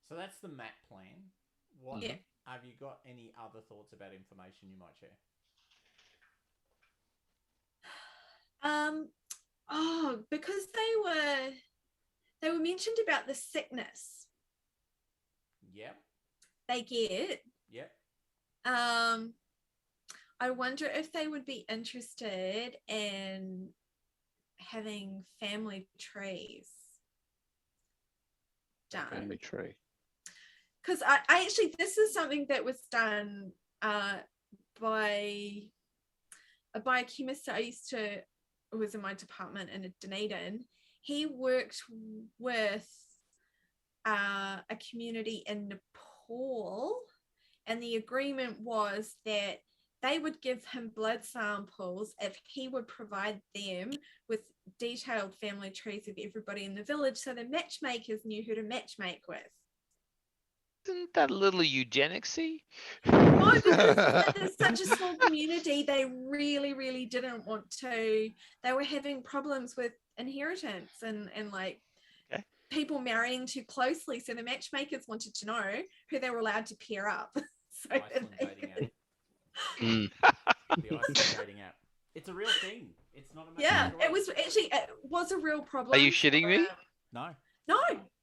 So that's the map plan. What Yeah. have you got any other thoughts about information you might share? Because they were mentioned about the sickness Yep. they get. Yep. I wonder if they would be interested in having family trees done. Family tree. Because I actually, this is something that was done by a biochemist that I used to, who was in my department in Dunedin. He worked with a community in Nepal, and the agreement was that they would give him blood samples if he would provide them with detailed family trees of everybody in the village, so the matchmakers knew who to matchmake with. Isn't that a little eugenicsy? No, because it's such a small community, they really, really didn't want to. They were having problems with inheritance and like people marrying too closely. So the matchmakers wanted to know who they were allowed to pair up. So Iceland dating app. Mm. The Iceland dating app. It's a real thing. It's not a yeah, story. it was a real problem. Are you shitting me? No.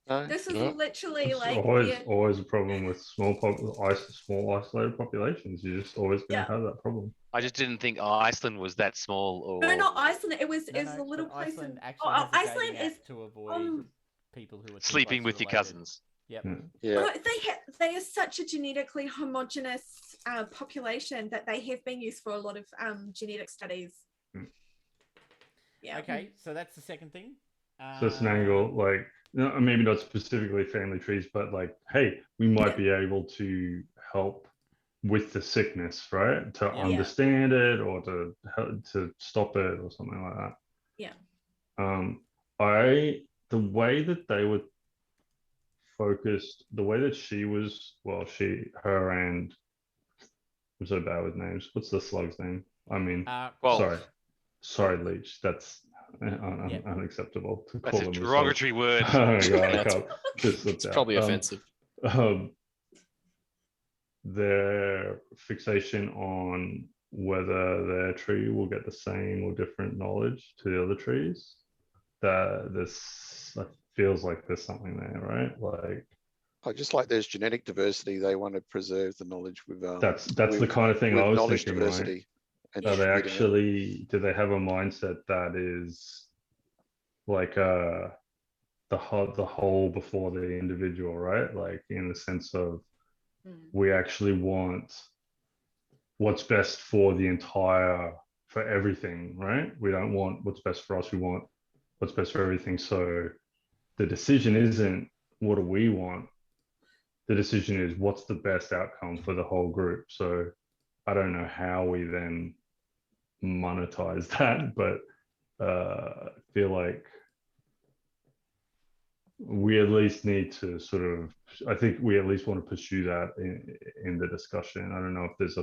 No, this is No. literally It's like always a problem with small isolated populations. You're just always going to have that problem. I just didn't think Iceland was that small. Or no, not Iceland. It was No, a little but place Iceland in actually has a Iceland dating app is to avoid people who are too sleeping closely with your related. cousins. Yep. Yeah. Oh, they are such a genetically homogenous population that they have been used for a lot of genetic studies. Yeah. Okay, so that's the second thing. So it's an angle, like, maybe not specifically family trees, but like, hey, we might be able to help with the sickness, right? To understand it or to stop it or something like that. Yeah. The way that they were focused, the way that she was, well, her and I'm so bad with names. What's the slug's name? I mean, sorry, Leech. That's unacceptable to That's call a them. derogatory word. Oh my God, I can't. It's probably offensive. Their fixation on whether their tree will get the same or different knowledge to the other trees. This feels like there's something there, right? Like, just like there's genetic diversity, they want to preserve the knowledge with that's the kind of thing I was knowledge thinking, diversity. Right? Are they actually, do they have a mindset that is like the whole before the individual, right? Like in the sense of we actually want what's best for for everything, right? We don't want what's best for us, we want what's best for everything. So the decision isn't what do we want, the decision is what's the best outcome for the whole group. So I don't know how we then monetize that, but I feel like we at least need to I think we at least want to pursue that in the discussion. I don't know if there's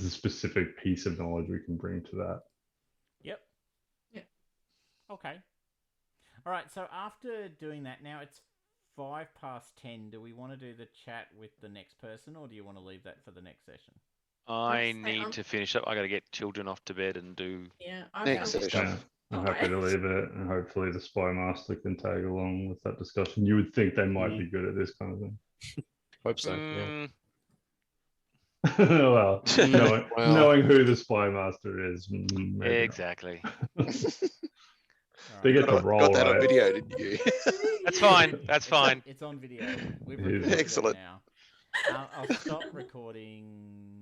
a specific piece of knowledge we can bring to that. Yep. Okay. All right, so after doing that, now it's 10:05. Do we want to do the chat with the next person, or do you want to leave that for the next session? I need to finish up. I got to get children off to bed and do next session. Yeah, I'm happy to leave it, and hopefully the spy master can tag along with that discussion. You would think they might be good at this kind of thing. Hope so. Yeah. Well, knowing who the spy master is, maybe exactly. They get the role, got that right? on video, didn't you? That's fine. That's fine. It's on video. We've recorded Excellent. it now. I'll stop recording